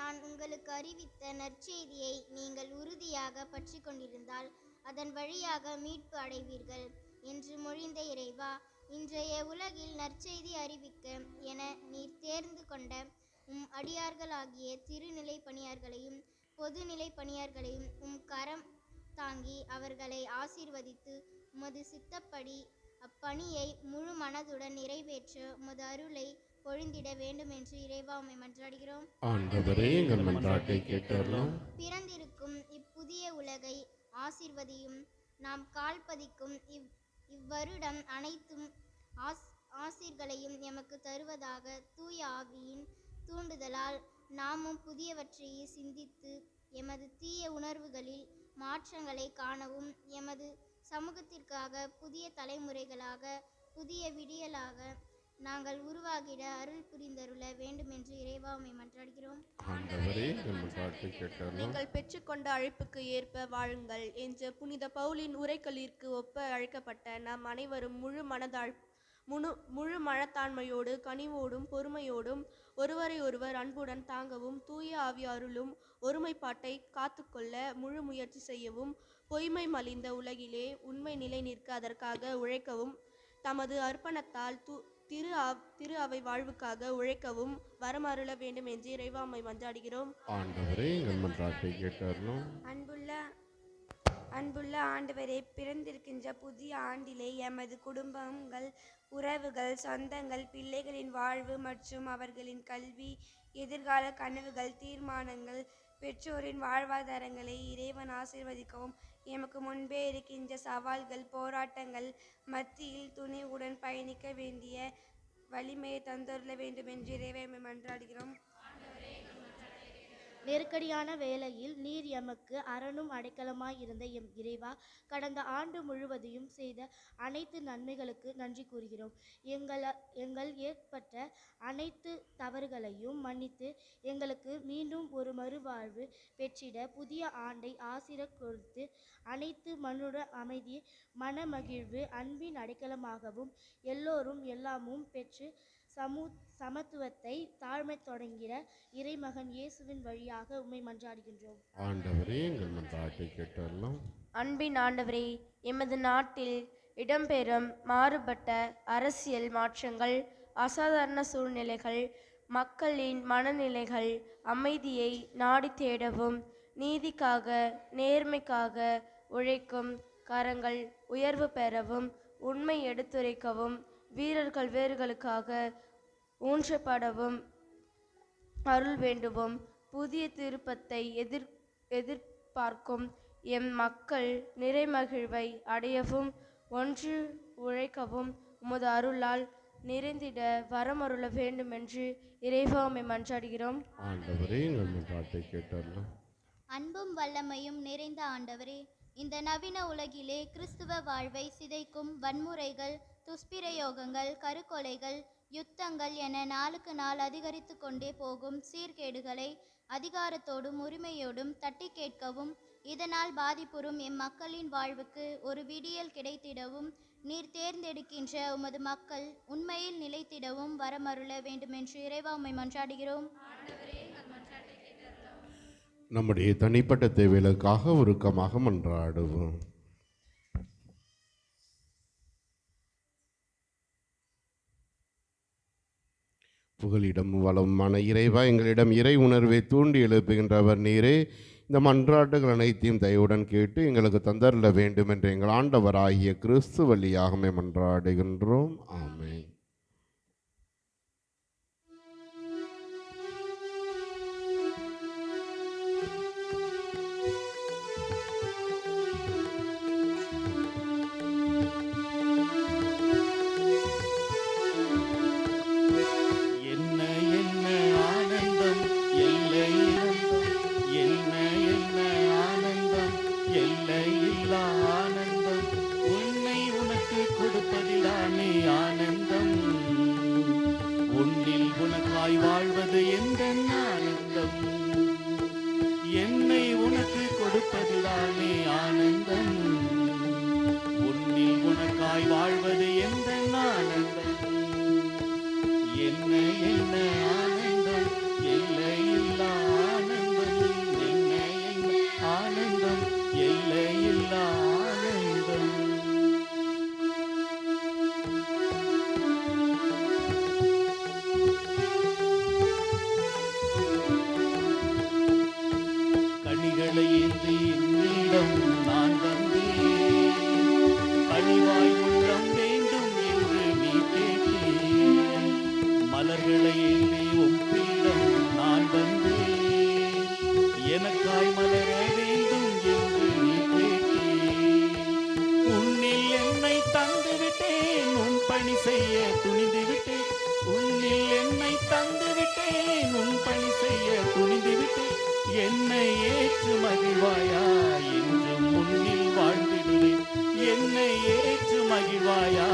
நான் உங்களுக்கு அறிவித்த நற்செய்தியை நீங்கள் உறுதியாக பற்றி கொண்டிருந்தால் அதன் வழியாக மீட்பு அடைவீர்கள் என்று மொழிந்த இறைவா, இன்றைய உலகில் நற்செய்தி அறிவிக்க என நீர் தேர்ந்து கொண்ட உம் அடியார்களாகிய திருநிலை பணியார்களையும் பொதுநிலை பணியார்களையும் உம் கரம் தாங்கி அவர்களை ஆசீர்வதித்து உமது சித்தப்படி அப்பணியை முழு மனதுடன் நிறைவேற்ற உமது அருளை பொழிந்திட வேண்டும் என்று இறைவா உம்மை மன்றாடுகிறோம். ஆண்டவரே, எங்கள் மன்றாட்டை கேட்டருளும். பிறந்திருக்கும் இப்புதிய உலகை ஆசீர்வதியும். நாம் கால்பதிக்கும் இவ்வருடம் அனைத்தும் ஆசீர்களையும் எமக்கு தருவதாக தூய ஆவியின் தூண்டுதலால் நாமும் புதியவற்றையே சிந்தித்து எமது தீய உணர்வுகளில் மாற்றங்களை காணவும் எமது சமூகத்திற்காக புதிய தலைமுறைகளாக புதிய விடியலாக நாங்கள் உருவாகிட அருள் புரிந்தருள வேண்டும் என்று இறைவா உம்மை மன்றாடுகிறோம். நீங்கள் பெற்றுக்கொண்ட அழைப்புக்கு ஏற்ப வாழுங்கள் என்ற புனித பவுலின் உரைகளிற்கு ஒப்ப அழைக்கப்பட்ட நாம் அனைவரும் முழு மனத்தாண்மையோடு கனிவோடும் பொறுமையோடும் ஒருவரை ஒருவர் அன்புடன் தாங்கவும் தூய ஆவி அருளும் ஒருமைப்பாட்டை காத்துக்கொள்ள முழு முயற்சி செய்யவும் பொய்மை மலிந்த உலகிலே உண்மை நிலை நிற்க அதற்காக உழைக்கவும் தமது அர்ப்பணத்தால் திரு அவை வாழ்வுக்காக உழைக்கவும் வரமருள வேண்டும் என்று இறைவா உம்மை மன்றாடுகிறோம். அன்புள்ள ஆண்டவரே, பிறந்திருக்கின்ற புதிய ஆண்டிலே எமது குடும்பங்கள், உறவுகள், சொந்தங்கள், பிள்ளைகளின் வாழ்வு மற்றும் அவர்களின் கல்வி, எதிர்கால கனவுகள், தீர்மானங்கள், பெற்றோரின் வாழ்வாதாரங்களை இறைவன் ஆசீர்வதிக்கவும் எமக்கு முன்பே இருக்கின்ற சவால்கள், போராட்டங்கள் மத்தியில் துணிவுடன் பயணிக்க வேண்டிய வலிமையை தந்தருள வேண்டும் என்று இறைவனை மன்றாடுகிறோம். நெருக்கடியான வேளையில் நீர் எமக்கு அரணும் அடைக்கலமாயிருந்த எம் இறைவா, கடந்த ஆண்டு முழுவதையும் செய்த அனைத்து நன்மைகளுக்கு நன்றி கூறுகிறோம். எங்கள் ஏற்பட்ட அனைத்து தவறுகளையும் மன்னித்து எங்களுக்கு மீண்டும் ஒரு மறுவாழ்வு பெற்றிட புதிய ஆண்டை ஆசீர் கொடுத்து அனைத்து மனுட அமைதி, மனமகிழ்வு, அன்பின் அடைக்கலமாகவும் எல்லோரும் எல்லாமும் பெற்று சமத்துவத்தை தாழ்மை தொடங்கிற இறைமகன் இயேசுவின் வழியாக உம்மை மன்றாடுகின்றோம். ஆண்டவரே, எங்கள் மன்றாட்டை கேட்டருளும். அன்பின் ஆண்டவரே, எமது நாட்டில் இடம்பெறும் மாறுபட்ட அரசியல் மாற்றங்கள், அசாதாரண சூழ்நிலைகள், மக்களின் மனநிலைகள் அமைதியை நாடி தேடவும் நீதிக்காக நேர்மைக்காக உழைக்கும் கரங்கள் உயர்வு பெறவும் உண்மை எடுத்துரைக்கவும் வீரர்கள் வேர்களுக்காக ஊன்றப்படவும் அருள் வேண்டுவோம். புதிய திருப்பத்தை எதிர்பார்க்கும் எம் மக்கள் நிறைமகிழ்வை அடையவும் ஒன்று உழைக்கவும் உமது அருளால் நிறைந்திட வரமருள வேண்டும் என்று இறைவா உம்மை மன்றாடுகிறோம். அன்பும் வல்லமையும் நிறைந்த ஆண்டவரே, இந்த நவீன உலகிலே கிறிஸ்துவ வாழ்வை சிதைக்கும் வன்முறைகள், துஷ்பிரயோகங்கள், கருக்கொலைகள், யுத்தங்கள் என நாளுக்கு நாள் அதிகரித்து கொண்டே போகும் சீர்கேடுகளை அதிகாரத்தோடும் உரிமையோடும் தட்டி கேட்கவும் இதனால் பாதிப்புறும் எம் மக்களின் வாழ்வுக்கு ஒரு விடியல் கிடைத்திடவும் நீர் தேர்ந்தெடுக்கின்ற உமது மக்கள் உண்மையில் நிலைத்திடவும் வரமருள வேண்டுமென்று இறைவா உம்மை மன்றாடுகிறோம். நம்முடைய தனிப்பட்ட தேவைகளுக்காக உருக்கமாக மன்றாடுவோம். புகலிடம் வளமான இறைவா, எங்களிடம் இறை உணர்வை தூண்டி எழுப்புகின்றவர் நீரே. இந்த மன்றாட்டுகள் அனைத்தையும் தயவுடன் கேட்டு எங்களுக்கு தந்தருள வேண்டும் என்று எங்கள் ஆண்டவராகிய கிறிஸ்து வழியாக மன்றாடுகின்றோம். ஆமென். ஆனந்தம் உன்னை உனக்கு கொடுப்பதிலானே ஆனந்தம். தானே ஆனந்தம், உன்னில் உனக்காய் வாழ்வது எந்த ஆனந்தம். என்ன என்ன ஆனந்தம், எல்லையில்லா ஆனந்தம். என்ன என்ன ஆனந்தம், எல்லையில்லா ஆனந்தம். கனிகளை ஏந்தி என்னிடம் நான் வந்தேன், கனிவாய் உள்ளம் வேண்டும் என்று நீ கேட்டேன். மலர்களை ஏந்தி உம்மிடம் நான் வந்தேன், எனக்காய் மலர வேண்டும் என்று நீ கேட்டேன். உன்னில் என்னை தந்து விட்டேன், உன் பணி செய்ய துணிந்து விட்டேன். உன்னில் என்னை தந்து விட்டேன், உன் பணி செய்ய துணிந்து விட்டேன். என்னை ஏற்று மகிழ்வாயா, என்றும் உன்னில் வாழ்ந்திடுவேன். என்னை ஏற்று மகிழ்வாயா,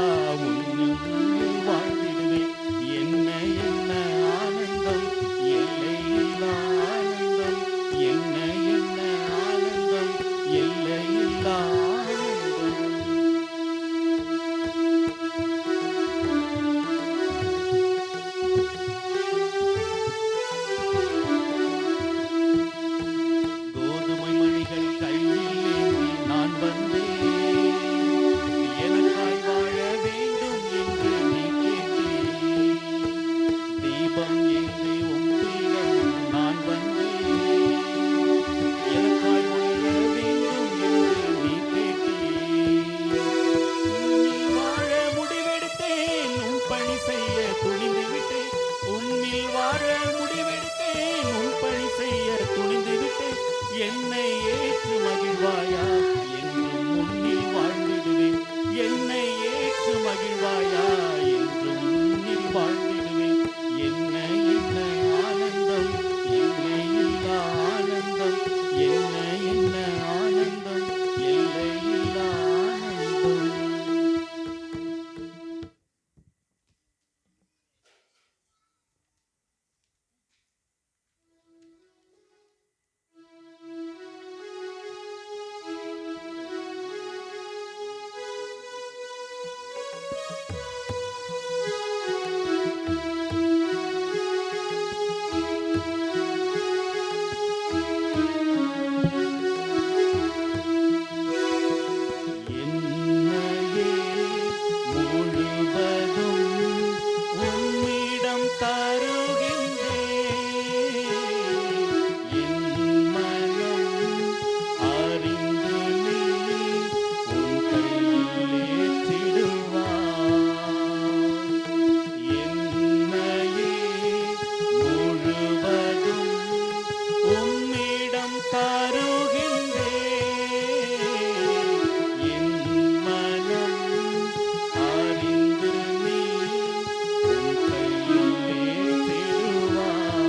உன்னில் வாழ்ந்திடுவேன். என்ன என்ன ஆனந்தம், எல்லையில்லா ஆனந்தம். என்ன என்ன ஆனந்தம், எல்லையில்லா ஆனந்தம். கோதுமை மணிகள் கையில் ஏந்தி நான் வந்தேன், எனக்காய் வாழ வேண்டும் என்று நீ கேட்டேன். தீபம் ஏந்தி உம்மிடம் நான் வந்தேன், எனக்காய் வாழ வேண்டும் என்று நீ கேட்டேன். உன்னில் வாழ முடிவெடுத்தேன், உன் பணி செய்ய துணிந்து விட்டேன். உன்னில் வாழ முடிவெடுத்தேன், உன் பணி செய்ய துணிந்து விட்டேன். என்னை ஏற்று மகிழ்வாயா, என்றும் உன்னில் வாழ்ந்திடுவேன். என்னை ஏற்று மகிழ்வாயா, என்றும் உன்னில் வாழ்ந்திடுவேன். என்ன என்ன ஆனந்தம், எல்லையில்லா ஆனந்தம். என்ன என்ன ஆனந்தம், எல்லையில்லா ஆனந்தம். என்னையே முழுவதும் உம்மிடம் தருகின்றேன். என் மனம் அறிந்து நீ உன் கையில் ஏற்றிடுவாய். என்னையே முழுவதும் உம்மிடம் தருகின்றேன். என் மனம் அறிந்து நீ உன் கையில் ஏற்றிடுவாய்.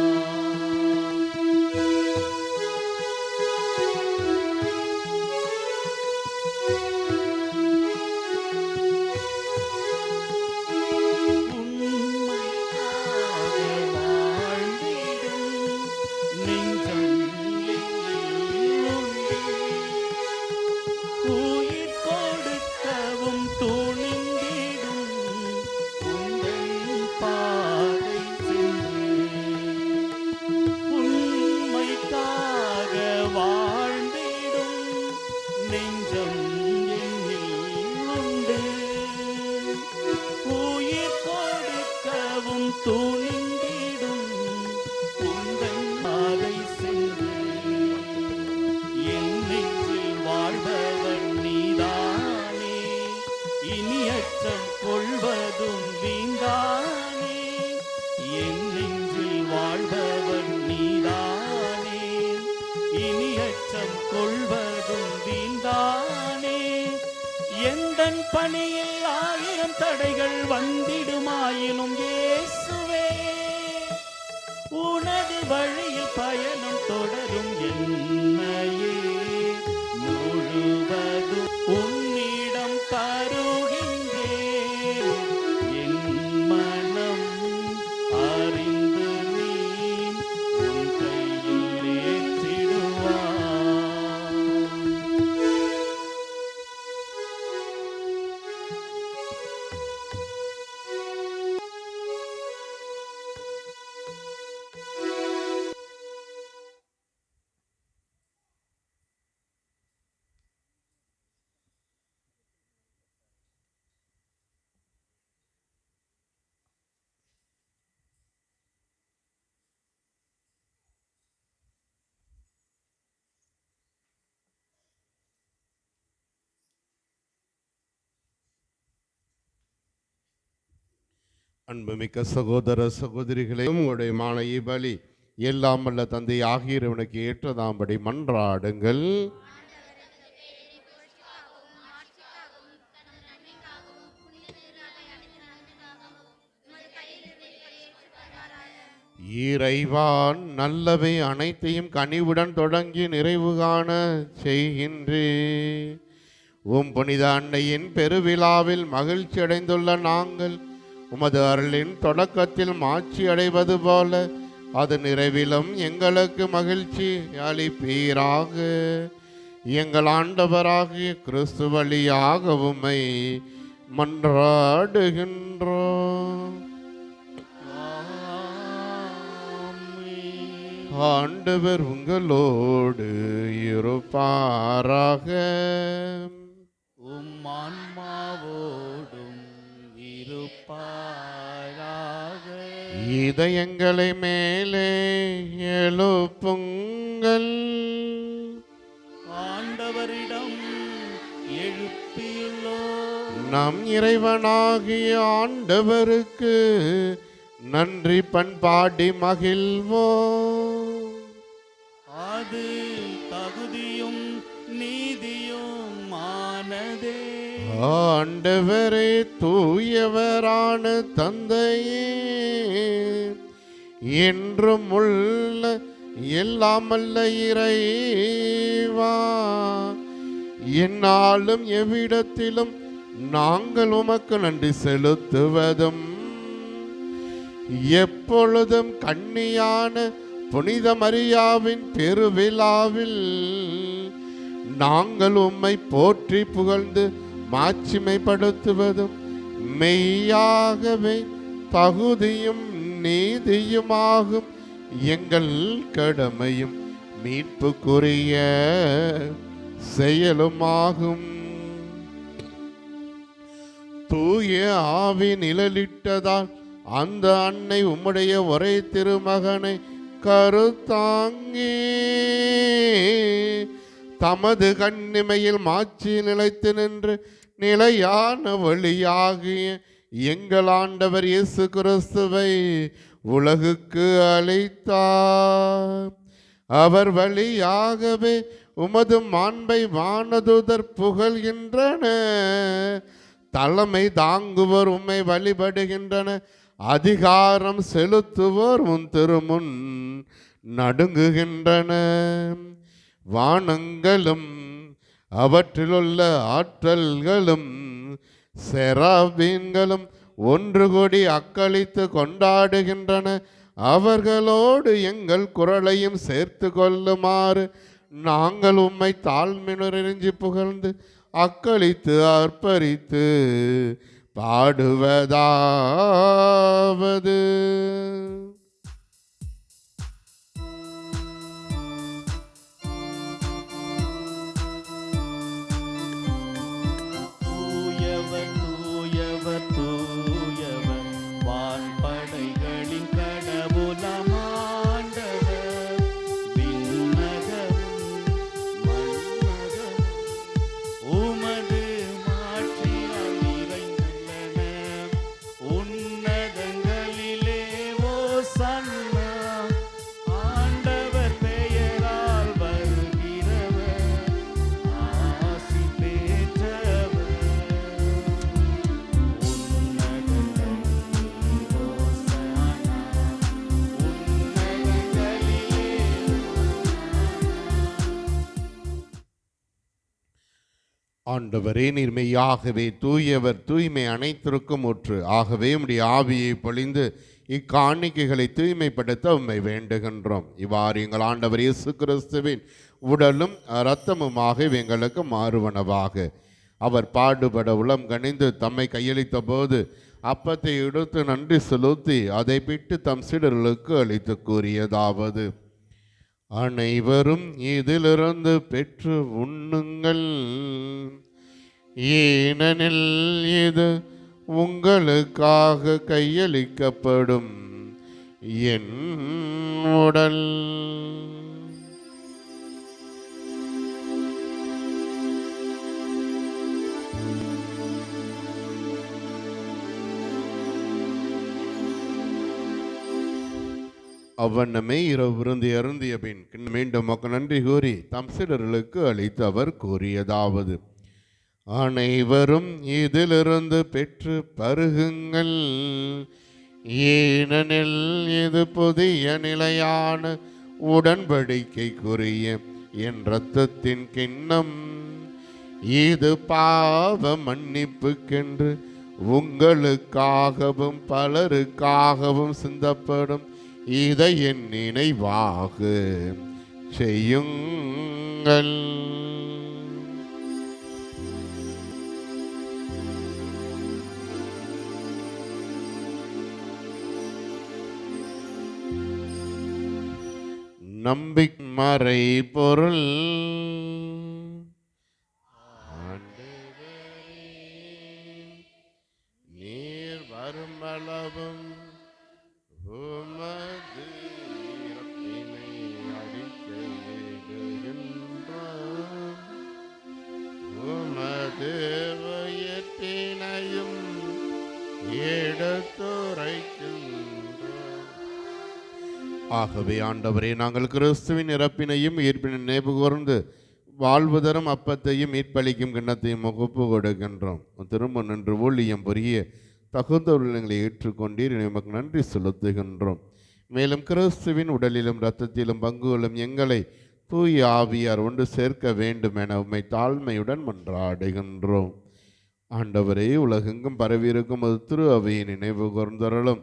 உண்மையாக வாழ்ந்திடும் நெஞ்சம் என்னில் உண்டு. உயிர் கொடுக்கவும் துணிந்திடும் உந்தன் பாதை சென்று. உண்மைக்காக வாழ்ந்திடும் நெஞ்சம் என்னில் உண்டு. உயிர் கொடுக்கவும் துணிந்திடும் உந்தன் பாதை சென்று. என் நெஞ்சில் வாழ்பவன் நீதானே, இனி அச்சம் கொள்வதும் வீண்தானே. என் நெஞ்சில் வாழ்பவன் நீதானே, இனி அச்சம் கொள்வதும் வீண்தானே. எந்தன் பணியில் 1000 தடைகள் வந்திடுமாயினும் இயேசுவே, உனது வழியில் பயணம் தொடரும். என்னையே முழுவதும் உன்னிடம் தருகின்றேன். என் மனம் அறிந்து நீ உன் கையில் ஏற்றிடுவாய். அன்புமிக்க சகோதர சகோதரிகளே, உங்களுடைய மாலையை பலி எல்லாம் வல்ல தந்தை ஆகியவனுக்கு ஏற்றதாம்படி மன்றாடுங்கள். இறைவான் நல்லவை அனைத்தையும் கனிவுடன் தொடங்கி நிறைவு காண செய்கின்றே. உம் புனித அன்னையின் பெருவிழாவில் மகிழ்ச்சி அடைந்துள்ள நாங்கள் உமது அருளின் தொடக்கத்தில் மாட்சி அடைவது போல அது நிறைவிலும் எங்களுக்கு மகிழ்ச்சி அளிப்பீராக. எங்கள் ஆண்டவராகிய கிறிஸ்து வழியாக உம்மை மன்றாடுகின்றோம். ஆண்டவர் உங்களோடு இருப்பாராக. உம் ஆன்மாவோடும் இருப்பாராக. இதயங்களை மேலே எழுப்புங்கள். ஆண்டவரிடம் எழுப்பியுள்ளோம். நம் இறைவனாகிய ஆண்டவருக்கு நன்றி பண்பாடி மகிழ்வோம். அது தகுதியும் நீதியும் ஆனதே. ஆண்டவரே தூயவரான தந்தையே, என்றும் உள்ள எல்லாமல்ல இறைவா, எந்நாளும் எவ்விடத்திலும் நாங்கள் உமக்கு நன்றி செலுத்துவதும் எப்பொழுதும் கன்னியான புனித மரியாவின் பெருவிழாவில் நாங்கள் உம்மை போற்றி புகழ்ந்து மாட்சிமைப்படுத்துவதும் மெய்யாகவே தகுதியும் நீதியுமாகும் எங்கள் கடமையும் மீட்புக்குரிய செயலுமாகும். தூய ஆவி நிழலிட்டதால் அந்த அன்னை உம்முடைய ஒரே திருமகனை கருத்தாங்கி தமது கண்ணிமையில் மாட்சி நிலைத்து நின்று நிலையான வழியாகிய எங்கள் ஆண்டவர் இயேசு கிறிஸ்துவை உலகுக்கு அளித்தார். அவர் வழியாகவே உமது மாண்பை வானதூதர் புகழ்கின்றன. தலைமை தாங்குவோர் உம்மை வழிபடுகின்றன. அதிகாரம் செலுத்துவோர் உன் திருமுன் நடுங்குகின்றன. வானங்களும் அவற்றிலுள்ள ஆற்றல்களும் செராபீன்களும் ஒன்று கூடி அக்களித்து கொண்டாடுகின்றன. அவர்களோடு எங்கள் குரலையும் சேர்த்து கொள்ளுமாறு நாங்கள் உம்மை தாழ்மையுணர்ச்சி புகழ்ந்து அக்களித்து அர்ப்பரித்து பாடுவதாவது. தூயவர் தூயவர் தூயவர் வான்படைகளின் கடவுளம் ஆண்டவர். விண்ணகமும் மண்ணகமும் உமது மாட்சியால் நிறைந்துள்ளன. உன்னதங்களிலே ஓசன்னா. ஆண்டவர் பெயரால் வருகிறவர் ஆசி பெற்றவர். உன்னதங்களிலே ஓசன்னா. உன்னதங்களிலே ஆண்டவரே, நீர் மெய்யாகவே தூயவர், தூய்மை அனைத்திற்கும் ஊற்று. ஆகவே உம்முடைய ஆவியை பொழிந்து இக்காணிக்கைகளை தூய்மைப்படுத்த உம்மை வேண்டுகின்றோம். இவ்வாறு எங்கள் ஆண்டவர் இயேசு கிறிஸ்துவின் உடலும் இரத்தமுமாக எங்களுக்கு மாறுவனவாக. அவர் பாடுபட உளம் கனிந்து தம்மை கையளித்த போது அப்பத்தை எடுத்து நன்றி செலுத்தி அதை பிட்டு தம் சீடர்களுக்கு அளித்து கூறியதாவது: அனைவரும் இதிலிருந்து பெற்று உண்ணுங்கள், ஏனெனில் இது உங்களுக்காக கையளிக்கப்படும் என் உடல். அவ்வண்ணமே இரவு விருந்து அருந்திய பின் மீண்டும் மக்கள் நன்றி கூறி தம் சீடர்களுக்கு அளித்து அவர் கூறியதாவது: அனைவரும் இதிலிருந்து பெற்று பருகுங்கள், ஏனெனில் இது புதிய நிலையான உடன்படிக்கைக்குரிய என் இரத்தத்தின் கிண்ணம். இது பாவ மன்னிப்புக்கென்று உங்களுக்காகவும் பலருக்காகவும் சிந்தப்படும். இதை என் நினைவாக செய்யுங்கள். நம்பிக்கை பொருள். நீர் வருமளவும் உமது இரத்தினை அறிக்கையிடுகின்றோம், உமது உயிர்ப்பினையும் எடுத்துரைக்கின்றோம். ஆகவே ஆண்டவரே, நாங்கள் கிறிஸ்துவின் இறப்பினையும் உயிர்ப்பினை நினைவு கூர்ந்து வாழ்வு தரும் அப்பத்தையும் மீட்பளிக்கும் கிண்ணத்தையும் ஒப்பு கொடுக்கின்றோம். திரும்ப நின்று ஊழியம் புரிய தகுந்த உள்ளங்களை ஏற்றுக்கொண்டீர், நமக்கு நன்றி செலுத்துகின்றோம். மேலும் கிறிஸ்துவின் உடலிலும் இரத்தத்திலும் பங்கு கொள்ளும் எங்களை தூய ஆவியார் ஒன்று சேர்க்க வேண்டும் என உம்மை தாழ்மையுடன் மன்றாடுகின்றோம். ஆண்டவரே, உலகெங்கும் பரவியிருக்கும் அது திரு அவையை நினைவு கூர்ந்தருளும்.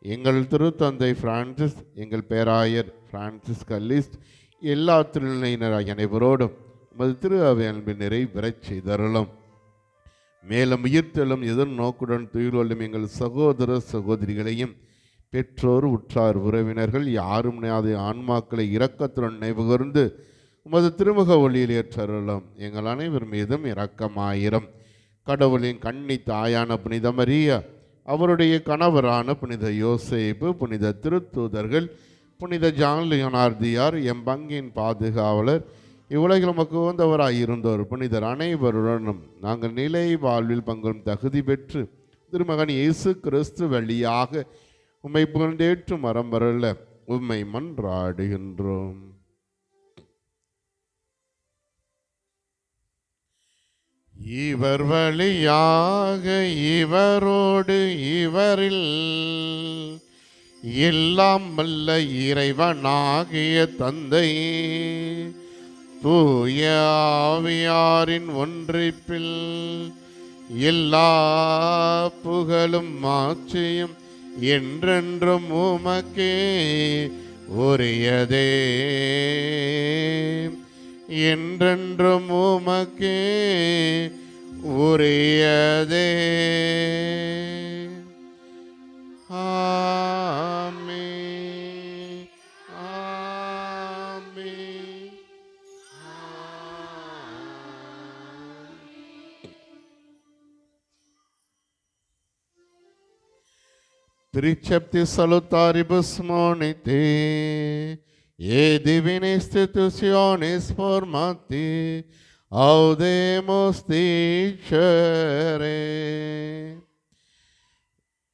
எங்கள் திருத்தந்தை பிரான்சிஸ், எங்கள் பேராயர் பிரான்சிஸ் கல்லிஸ்ட், எல்லா திருநிலையினராகிய அனைவரோடும் உமது திரு அவை அன்பின் நிறைவேறச் செய்தருளும். மேலும் உயிர்த்தெழும் எதிர்நோக்குடன் துயிலொள்ளும் எங்கள் சகோதர சகோதரிகளையும் பெற்றோர் உற்றார் உறவினர்கள் யாரும் அது ஆன்மாக்களை இரக்கத்துடன் நினைவு கூர்ந்து உமது திருமுக ஒளியில் ஏற்றருளும். எங்கள் அனைவர் மீதும் இரக்கமாயிரம். கடவுளின் கன்னி தாயான புனித மரியா, அவருடைய கணவரான புனித யோசேப்பு, புனித திருத்தூதர்கள், புனித ஜான் லியோனார்தியார், எம் பங்கின் பாதுகாவலர், இவ்வுலகில் நமக்கு வந்தவராயிருந்தோர் புனிதர் அனைவருடனும் நாங்கள் நிலை வாழ்வில் பங்கும் தகுதி பெற்று திருமகன் இயேசு கிறிஸ்து வழியாக உம்மை புகழ்ந்தேற்று மரம் வரல உம்மை மன்றாடுகின்றோம். இவர் வழியாக இவரோடு இவரில் எல்லாம் வல்ல இறைவனாகிய தந்தையே, தூய ஆவியாரின் ஒன்றிப்பில் எல்லா புகழும் மாட்சியும் என்றென்றும் உமக்கே உரியதே, என்றென்றும் உமக்கே உரியதே. ஆமென், ஆமென், ஆமென். Precepti salutaribus monite, e divine institutionis formati, audemus dicere.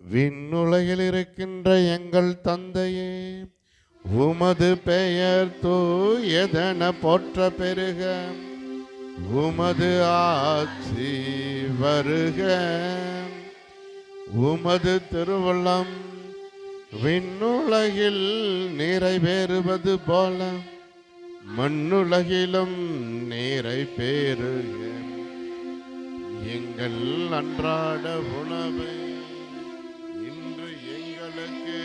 விண்ணுலகில் இருக்கின்ற எங்கள் தந்தையே, உமது பெயர் தூயதென போற்ற பெருக, உமது ஆட்சி வருக, உமது திருவுள்ளம் விண்ணுலகில் நிறைவேறுவது போல மண்ணுலகிலும் நிறைவேறுக. எங்கள் அன்றாட உணவை இன்று எங்களுக்கு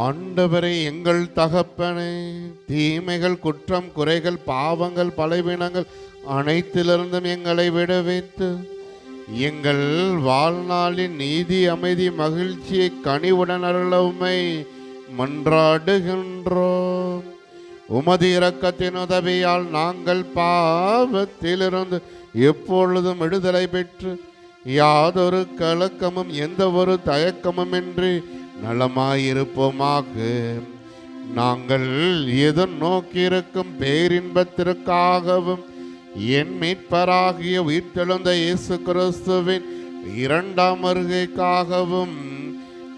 ஆண்டவரே, எங்கள் தகப்பனே, தீமைகள், குற்றம், குறைகள், பாவங்கள், பலவீனங்கள் அனைத்திலிருந்தும் எங்களை விடுவித்து எங்கள் வாழ்நாளின் நீதி, அமைதி, மகிழ்ச்சியை கனிவுடன் அருள உம்மை மன்றாடுகின்றோம். உமது இரக்கத்தின் உதவியால் நாங்கள் பாவத்திலிருந்து எப்பொழுதும் விடுதலை பெற்று யாதொரு கலக்கமும் எந்த ஒரு தயக்கமுமின்றி நலமாயிருப்போமாக. நாங்கள் எதிர்நோக்கியிருக்கும் பேரின்பத்திற்காகவும் என் மீட்பராகிய உயிர்த்தெழுந்த இயேசு கிறிஸ்துவின் இரண்டாம் வருகைக்காகவும்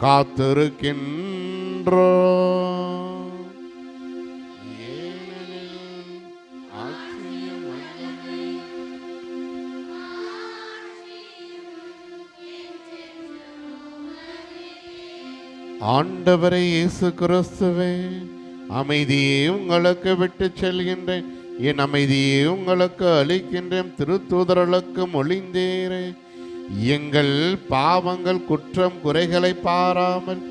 காத்திருக்கின்றோ. ஆண்டவரே இயேசு கிறிஸ்துவே, அமைதியை உங்களுக்கு விட்டு செல்கின்றேன், என் அமைதியை உங்களுக்கு அளிக்கின்றேன். திருத்தூதர்களுக்கு மொழிந்தீரே, எங்கள் பாவங்கள் குற்றம் குறைகளை பாராமல்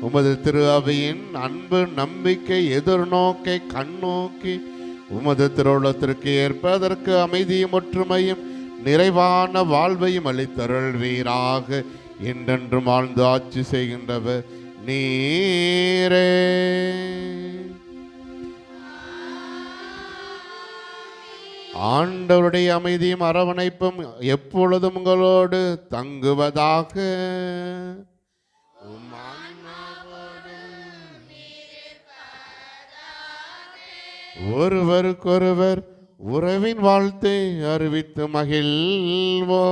உமது திரு அவையின் அன்பு நம்பிக்கை எதிர்நோக்கை கண்ணோக்கி உமது திருவுளத்திற்கு ஏற்ப அதற்கு அமைதியும் ஒற்றுமையும் நிறைவான வாழ்வையும் அளித்தருள்வீராக. என்றென்றும் வாழ்ந்து ஆட்சி செய்கின்றவர் நீரே. ஆண்டவருடைய அமைதியும் அரவணைப்பும் எப்பொழுதும் உங்களோடு தங்குவதாக. ஒருவருக்கொருவர் உறவின் வாழ்த்தை அறிவித்து மகிழ்வோம்.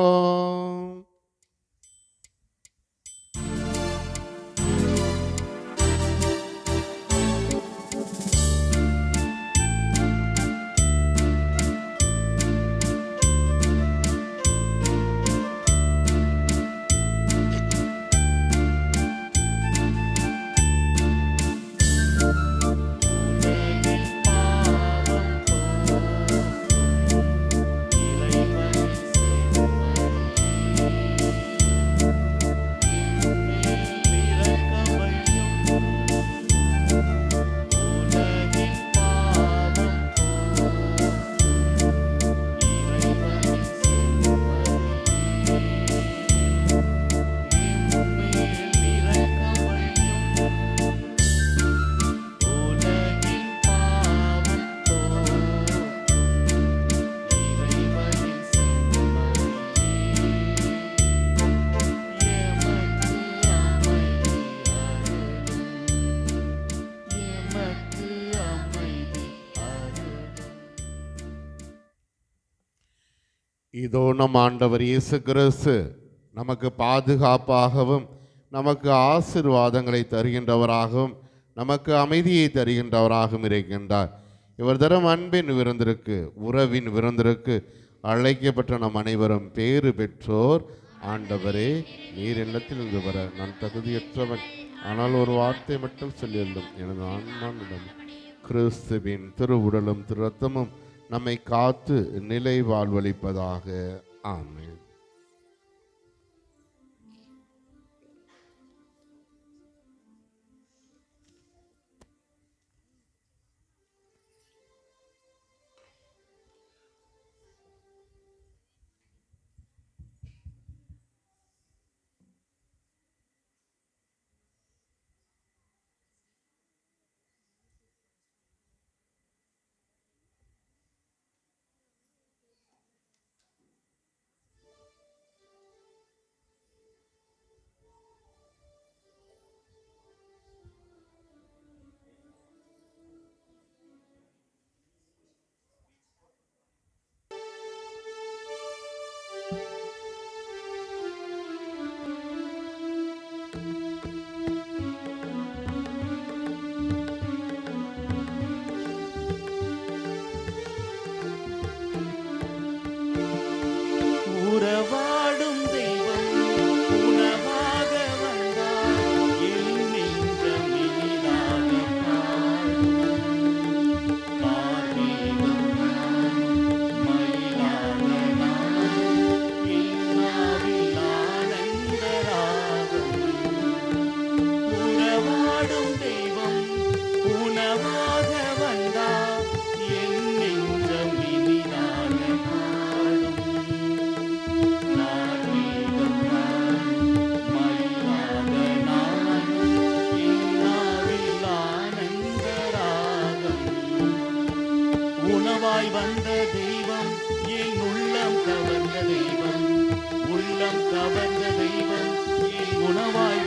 இதோ நம் ஆண்டவர் இயேசு கிறிஸ்து நமக்கு பாதுகாப்பாகவும் நமக்கு ஆசீர்வாதங்களை தருகின்றவராகவும் நமக்கு அமைதியை தருகின்றவராகவும் இருக்கின்றார். இவர் தரும் அன்பின் விருந்திற்கு, உறவின் விருந்திற்கு அழைக்கப்பட்ட நம் அனைவரும் பேறு பெற்றோர். ஆண்டவரே, நீர் இல்லத்தில் இருந்து வர நான் தகுதியற்றவன், ஆனால் ஒரு வார்த்தை மட்டும் சொல்லியுள்ளோம், எனது ஆன்மாவிடம் கிறிஸ்துவின் திருவுடலும் திரு ரத்தமும் நம்மை காத்து நிலை வாழ்வளிப்பதாக. ஆமென்.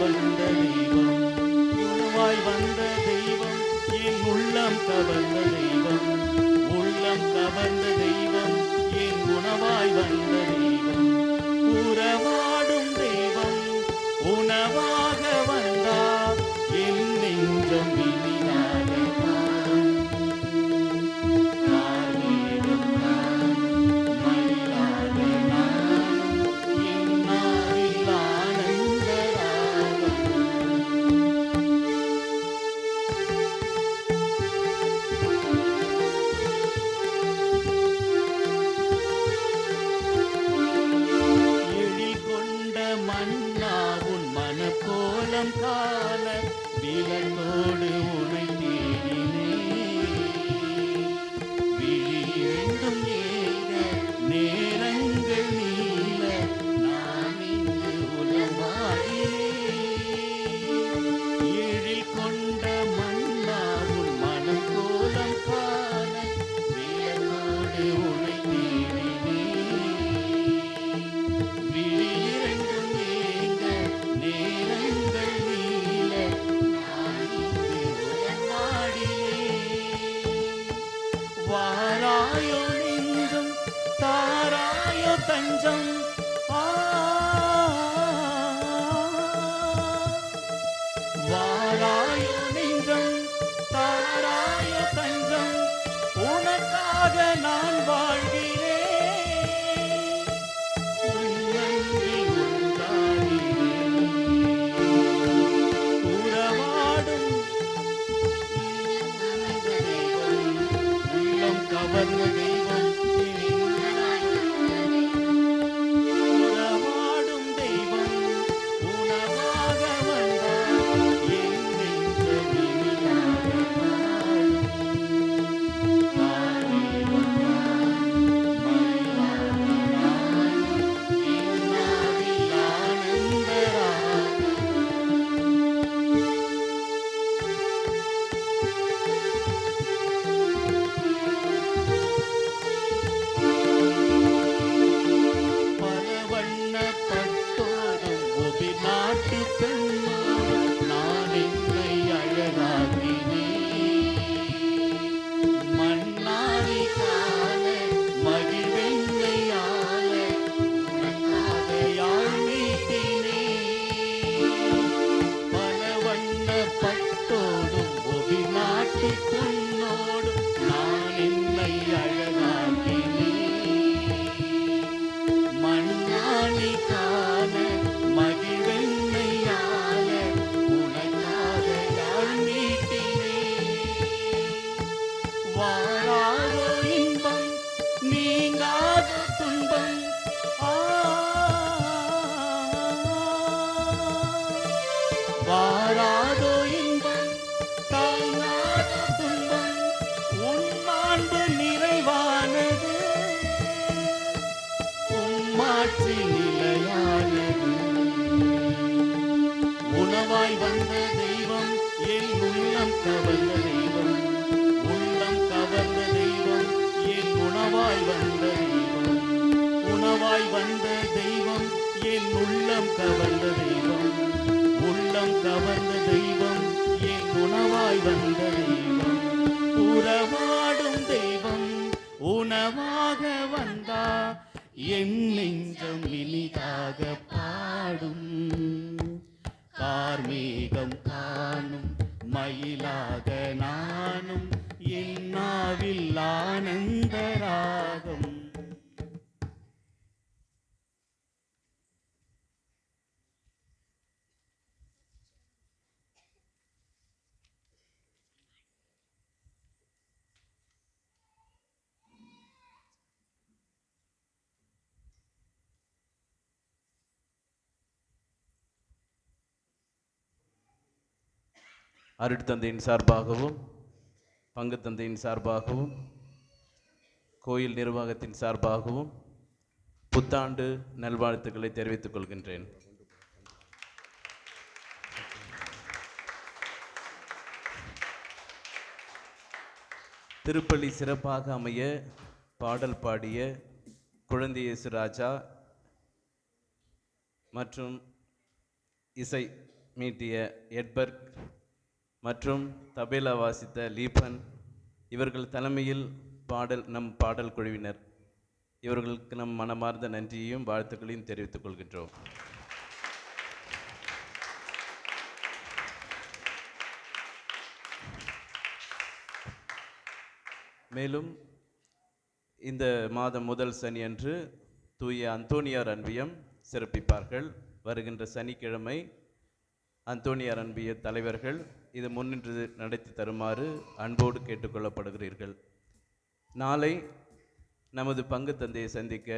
வந்த தெய்வம், உணவாய் வந்த தெய்வம், என் உள்ளம் கவர்ந்த தெய்வம், உள்ளம் கவர்ந்த தெய்வம், என் உணவாய் வந்த தெய்வம், உறவாடும் தெய்வம், உணவாக வந்தார், என் நெஞ்சம் இனிதாக பாடும். கார்மேகம் நானும், மயிலாக நானும், என்னாவில் ஆனந்த ராகம். எழில் கொண்ட மன்னா உன் மனக்கோலம் காண விலங்கோடு உனை தேடினேன். விழி இரண்டும் ஏக நேரங்கள் நீள நான் இங்கு உலவாடினேன். எழில் கொண்ட மன்னா உன் மனக்கோலம் காண விலங்கோடு உனை தேடினேன். விழி இரண்டும் ஏங்க நேரங்கள் நீள நான் இங்கு உலவாடினேன். வாராயோ நெஞ்சம் தாராயோ தஞ்சம், ஆ வாராயோ நெஞ்சம் தாராயோ தஞ்சம், உனக்காக நான் வாழ்கிறேன். உன் நன்றி உண்டாகிறேன். உறவாடும் இந்த தெய்வம், உள்ளம் கவர்ந்த தெய்வம், உறவாடும் தெய்வம், உணவாக வந்தார், என் நெஞ்சம் இனிதாக பாடும். கார்மேகம் நானும், மயிலாக நானும், என்னாவில் ஆனந்த ராகம். பல வண்ணப்பட்டோடும் ஒபி நாட்டு பெண்ணோடும் நான் என்னை அழகாக்கினேன். மன்னாரி கால மகிழ்வெண்ணை ஆள உனக்காக யாழ் மீட்டினேன். பல வண்ணப்பட்டோடும் ஒபி நாட்டு பொன்னோடும் நான் என்னை அழகாக்கினேன். மண்ணாணி காண மகிழ்வெண்ணை ஆள உனக்காக யாழ் மீட்டினேன். வாராதோ இன்பம் நீங்காத துன்பம், ஆ வாராதோ இன்பம் தாங்காத துன்பம், உன் மாண்பு நிறைவானது, உம்மாட்சி நிலையானது. உணவாய் வந்த தெய்வம், என் உள்ளம் கவர்ந்த தெய்வம், உள்ளம் கவர்ந்த தெய்வம், என் உணவாய் வந்த தெய்வம், உணவாய் வந்த தெய்வம், என் உள்ளம் கவர்ந்த தெய்வம், உள்ளம் கவர்ந்த தெய்வம், என் உணவாய் வந்த தெய்வம், உறவாடும் தெய்வம், உணவாக வந்தா, என் நெஞ்சம் இனிதாக பாடும். கார்மேகம் காணும் மயிலாக நானும், என்னாவில் ஆனந்த ராகம். அருட்தந்தையின் சார்பாகவும் பங்கு தந்தையின் சார்பாகவும் கோயில் நிர்வாகத்தின் சார்பாகவும் புத்தாண்டு நல்வாழ்த்துக்களை தெரிவித்துக் கொள்கின்றேன். திருப்பலி சிறப்பாக அமைய பாடல் பாடிய குழந்தை இயேசு ராஜா மற்றும் இசை மீட்டிய எட்பர்க் மற்றும் தபேலா வாசித்த லீபன் இவர்கள் தலைமையில் நம் பாடல் குழுவினர் இவர்களுக்கு நம் மனமார்ந்த நன்றியையும் வாழ்த்துக்களையும் தெரிவித்துக் கொள்கின்றோம். மேலும் இந்த மாதம் முதல் சனி அன்று தூய அந்தோனியார் அன்பியம் சிறப்பிப்பார்கள். வருகின்ற சனிக்கிழமை அந்தோனியார் அன்பிய தலைவர்கள் இது முன்னின்று நடத்தி தருமாறு அன்போடு கேட்டுக்கொள்ளப்படுகிறீர்கள். நாளை நமது பங்கு தந்தையை சந்திக்க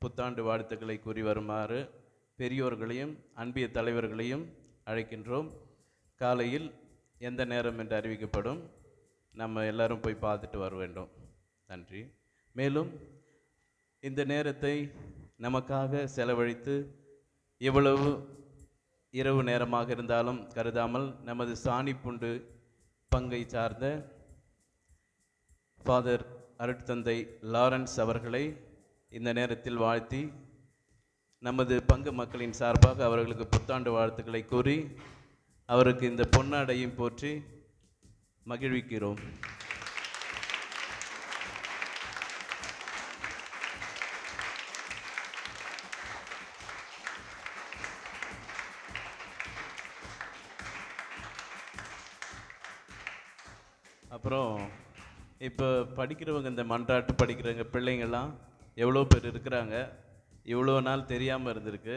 புத்தாண்டு வாழ்த்துக்களை கூறி வருமாறு பெரியோர்களையும் அன்பிய தலைவர்களையும் அழைக்கின்றோம். காலையில் எந்த நேரம் என்று அறிவிக்கப்படும். நம்ம எல்லாரும் போய் பார்த்துட்டு வர வேண்டும். நன்றி. மேலும் இந்த நேரத்தை நமக்காக செலவழித்து எவ்வளவு இரவு நேரமாக இருந்தாலும் கருதாமல் நமது சாணிப்புண்டு பங்கை சார்ந்த ஃபாதர் அருட்தந்தை லாரன்ஸ் அவர்களை இந்த நேரத்தில் வாழ்த்தி நமது பங்கு மக்களின் சார்பாக அவர்களுக்கு புத்தாண்டு வாழ்த்துக்களை கூறி அவருக்கு இந்த பொன்னாடையும் போற்றி மகிழ்விக்கிறோம். அப்புறம் இப்போ படிக்கிறவங்க இந்த மன்றாட்டு படிக்கிறவங்க பிள்ளைங்கள்லாம் எவ்வளோ பேர் இருக்கிறாங்க. இவ்வளோ நாள் தெரியாமல் இருந்திருக்கு.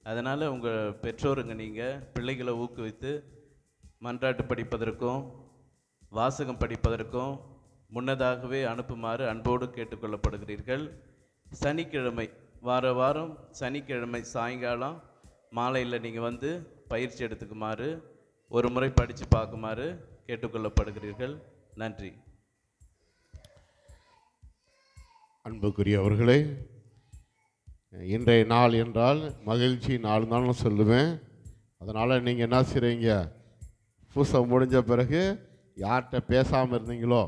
அதனால் உங்கள் பெற்றோருங்க நீங்கள் பிள்ளைகளை ஊக்குவித்து மன்றாட்டு படிப்பதற்கும் வாசகம் படிப்பதற்கும் முன்னதாகவே அனுப்புமாறு அன்போடு கேட்டுக்கொள்ளப்படுகிறீர்கள். சனிக்கிழமை வாரம் சனிக்கிழமை சாயங்காலம் மாலையில் நீங்கள் வந்து பயிற்சி எடுத்துக்குமாறு ஒரு முறை படித்து பார்க்குமாறு கேட்டுக்கொள்ளப்படுகிறீர்கள். நன்றி. அன்புக்குரியவர்களே, இன்றைய நாள் என்றால் மகிழ்ச்சி நாள் தான் நான் சொல்லுவேன். அதனால் நீங்கள் என்ன செய்கிறீங்க, பூசை முடிஞ்ச பிறகு யார்கிட்ட பேசாமல் இருந்தீங்களோ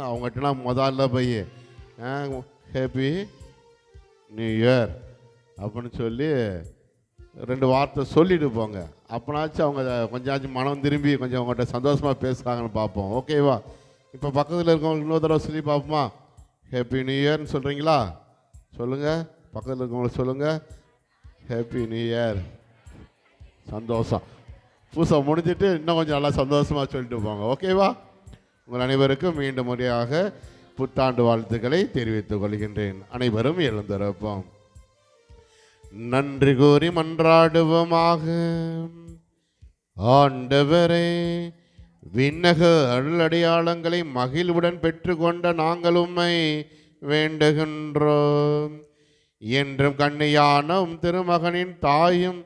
அவங்ககிட்டலாம் முதல்ல போய் ஹேப்பி நியூ இயர் அப்படின்னு சொல்லி 2 வார்த்தை சொல்லிட்டு போங்க. அப்போனாச்சும் அவங்க கொஞ்சம் மனம் திரும்பி கொஞ்சம் அவங்கள்ட்ட சந்தோஷமாக பேசுகிறாங்கன்னு பார்ப்போம். ஓகேவா? இப்போ பக்கத்தில் இருக்கவங்களுக்கு இன்னொரு தடவை சொல்லி பார்ப்போமா? ஹேப்பி நியூ இயர்னு சொல்கிறீங்களா? சொல்லுங்கள். பக்கத்தில் இருக்கவங்களுக்கு சொல்லுங்கள் ஹேப்பி நியூ இயர். சந்தோஷம். பூசை முடிஞ்சிட்டு இன்னும் கொஞ்சம் நல்லா சந்தோஷமாக சொல்லிட்டு போங்க. ஓகேவா? உங்கள் அனைவருக்கும் மீண்டும் முறையாக புத்தாண்டு வாழ்த்துக்களை தெரிவித்துக் கொள்கின்றேன். அனைவரும் எழுந்திருப்போம். நன்றி கூறி மன்றாடுவோமாக. ஆண்டவரே, விண்ணக அருளடையாளங்களை மகிழ்வுடன் பெற்றுக்கொண்ட நாங்கள் உம்மை வேண்டுகின்றோம். என்றும் கண்ணியான திருமகனின் தாயும்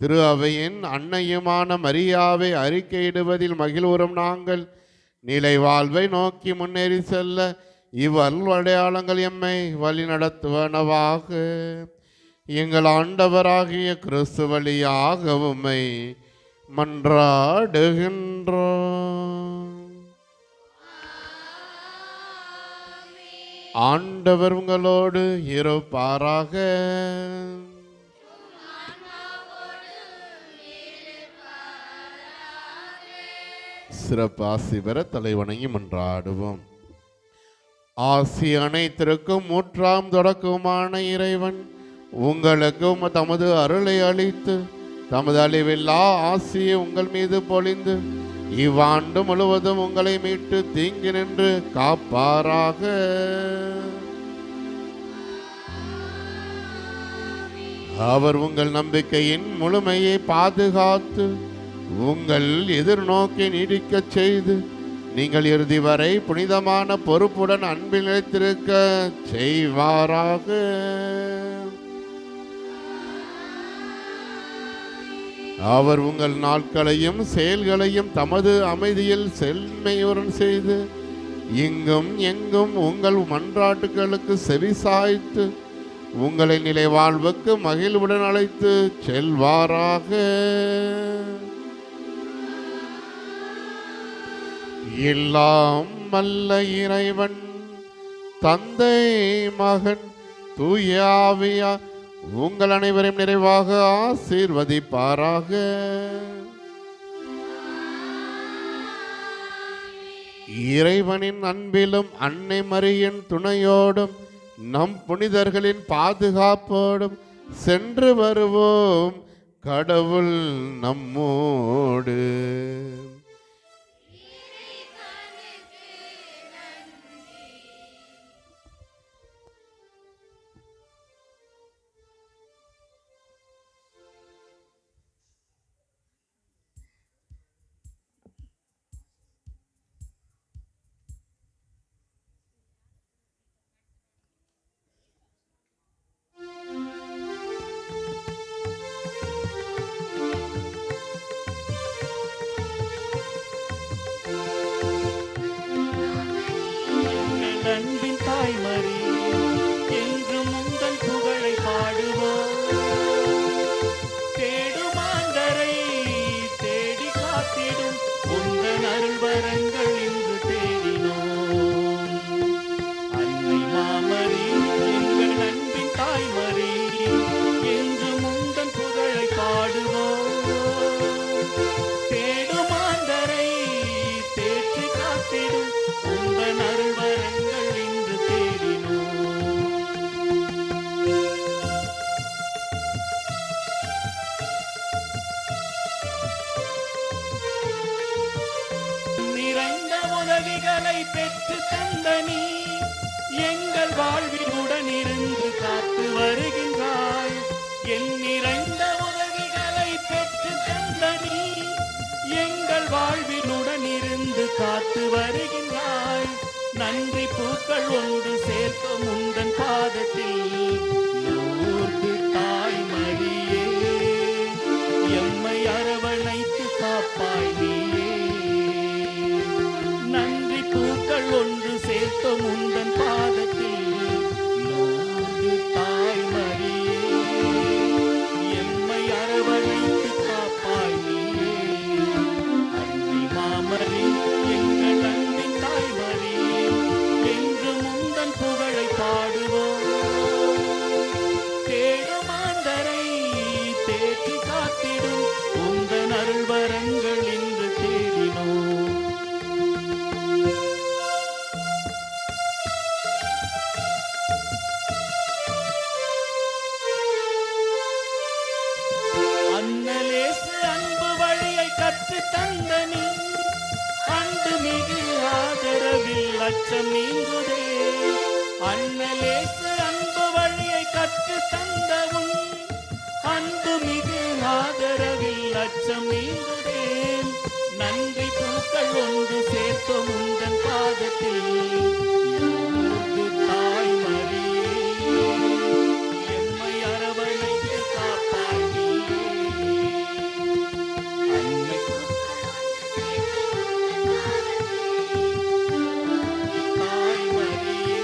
திரு அவையின் அன்னையுமான மரியாவை அறிக்கையிடுவதில் மகிழ்வுறும் நாங்கள் நிலை வாழ்வை நோக்கி முன்னேறி செல்ல இவ்வருளடையாளங்கள் எம்மை வழி நடத்துவனவாக. எங்கள் ஆண்டவராகிய கிறிஸ்து வழியாக உம்மை மன்றாடுகின்றோம். ஆண்டவர் உங்களோடு இருப்பாராக. சிறப்பு ஆசி பெற தலைவணங்கி மன்றாடுவோம். ஆசி அனைத்திற்கும் மூற்றாம் தொடக்கமான இறைவன் உங்களுக்கு தமது அருளை அளித்து தமது அழிவில்லா ஆசியை உங்கள் மீது பொழிந்து இவ்வாண்டு முழுவதும் உங்களை மீட்டு தீங்கி நின்று காப்பாராக. அவர் உங்கள் நம்பிக்கையின் முழுமையை பாதுகாத்து உங்கள் எதிர்நோக்கி நீடிக்கச் செய்து நீங்கள் இறுதி வரை புனிதமான பொறுப்புடன் அன்பில் நிலைத்திருக்க செய்வாராக. அவர் உங்கள் நாட்களையும் செயல்களையும் தமது அமைதியில் செம்மையுடன் செய்து இங்கும் எங்கும் உங்கள் மன்றாட்டுகளுக்கு செவிசாய்த்து உங்களை நிலை வாழ்வுக்கு மகிழ்வுடன் அழைத்து செல்வாராக. எல்லாம் வல்ல இறைவன் தந்தை மகன் தூய ஆவியார் உங்கள் அனைவரையும் நிறைவாக ஆசீர்வதிப்பாராக. இறைவனின் அன்பிலும் அன்னை மரியின் துணையோடும் நம் புனிதர்களின் பாதுகாப்போடும் சென்று வருவோம். கடவுள் நம்மோடு. அன்பின் தாய்மறி என்று முந்தன் புகழை பாடுவோம். தேடுமாந்தரை தேடி காத்திடும் உந்தன் அருள்வரங்கள் இன்று தேடினோம். அன்னை மாமரி எங்கள் அன்பின் தாய்மரி என்று முந்தன் புகழை பாடுவோம். தேடுமாந்தரை தேற்றி காத்திடும் உந்தன் அருள்வரங்கள் இன்று தேடினோம். நிறைந்த உதவிகளை பெற்று தந்த நீ எங்கள் வாழ்வில் உடனிருந்து காத்து வருகின்றாய். என் நிறைந்த உதவிகளை பெற்று தந்த நீ எங்கள் வாழ்வில் உடனிருந்து காத்து வருகின்றாய். நன்றி பூக்கள் ஒன்று சேர்க்கும் உந்தன் பாதத்தில் நூறு தாய்மரியே எம்மை அரவணைத்து காப்பாய் நீயே. நன்றி பூக்கள் ஒன்று சேர்க்கும் உந்தன் பாதத்தில் நூறு தாய்மரியே எம்மை அரவணைத்து காப்பாய் நீயே. அன்னை மாமரி எங்கள் அன்பின் தாய்மரி என்று முந்தன் புகழை பாடுவோம். தேடுமாந்தரை தேற்றி காத்திடும் உந்தன் அருள்வரங்கள் இன்று தேடினோம். அன்னலேசு அன்பு வழியை கற்று தந்த நீ அன்பு மிகு ஆதரவில் அச்சம் நீங்குதே. அன்னலேசு அன்பு வழியை கற்று தந்தவும் அன்பு மிகு ஆதரவில் அச்சம் நீங்குதே. நன்றி பூக்கள் ஒன்று சேர்த்தோம் உந்தன் பாதத்தில் யோகு தாய்மரியே எம்மை அரவணைத்து காப்பாய் நீயே. அன்னை தாய்மரியே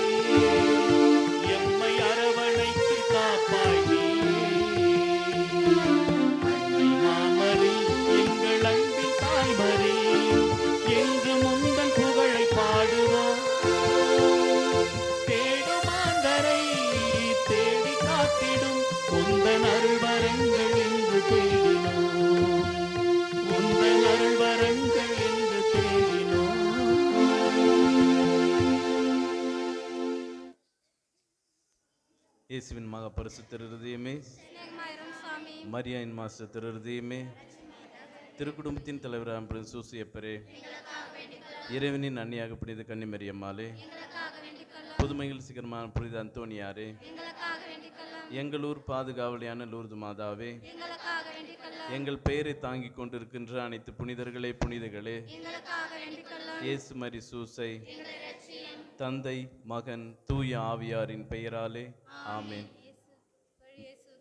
எம்மை அரவணைத்து காப்பாய் நீயே. அன்னை மாமரி எங்கள் அன்பின் தாய்மரி என்று முந்தன் புகழை பாடுவோம். தேடுமாந்தரை தேடி காத்திடும் உந்தன் அருள்வரங்கள் என்று தேடினோம். உந்தன் அருள்வரங்கள் என்று தேடினோம். இயேசுவின் மகா பரிசுத்த இருதயமே, மரியாயின் மாஸ்டர் திரு இருதயமே, திருக்குடும்பத்தின் தலைவராம் பிரின்ஸ் சூசியப்பரே, இறைவனின் அன்னியாக புனித கன்னிமரியம்மாளே, புதுமையில் சிகரமான புனித அந்தோனியாரே, எங்கள் ஊர் பாதுகாவலியான லூர்து மாதாவே, எங்கள் பெயரை தாங்கிக் கொண்டிருக்கின்ற அனைத்து புனிதர்களே புனிதர்களே, இயேசு மரி சூசை, தந்தை மகன் தூய ஆவியாரின் பெயராலே ஆமென்.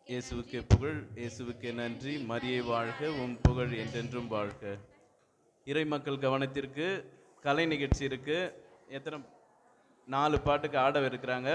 இயேசுவுக்கே புகழ், இயேசுவுக்கே நன்றி. மரியை வாழ்க, உம் புகழ் என்றென்றும் வாழ்க. இறை மக்கள் கவனத்திற்கு கலை நிகழ்ச்சி இருக்கு. எத்தனை 4 பாட்டுக்கு ஆட இருக்கிறாங்க.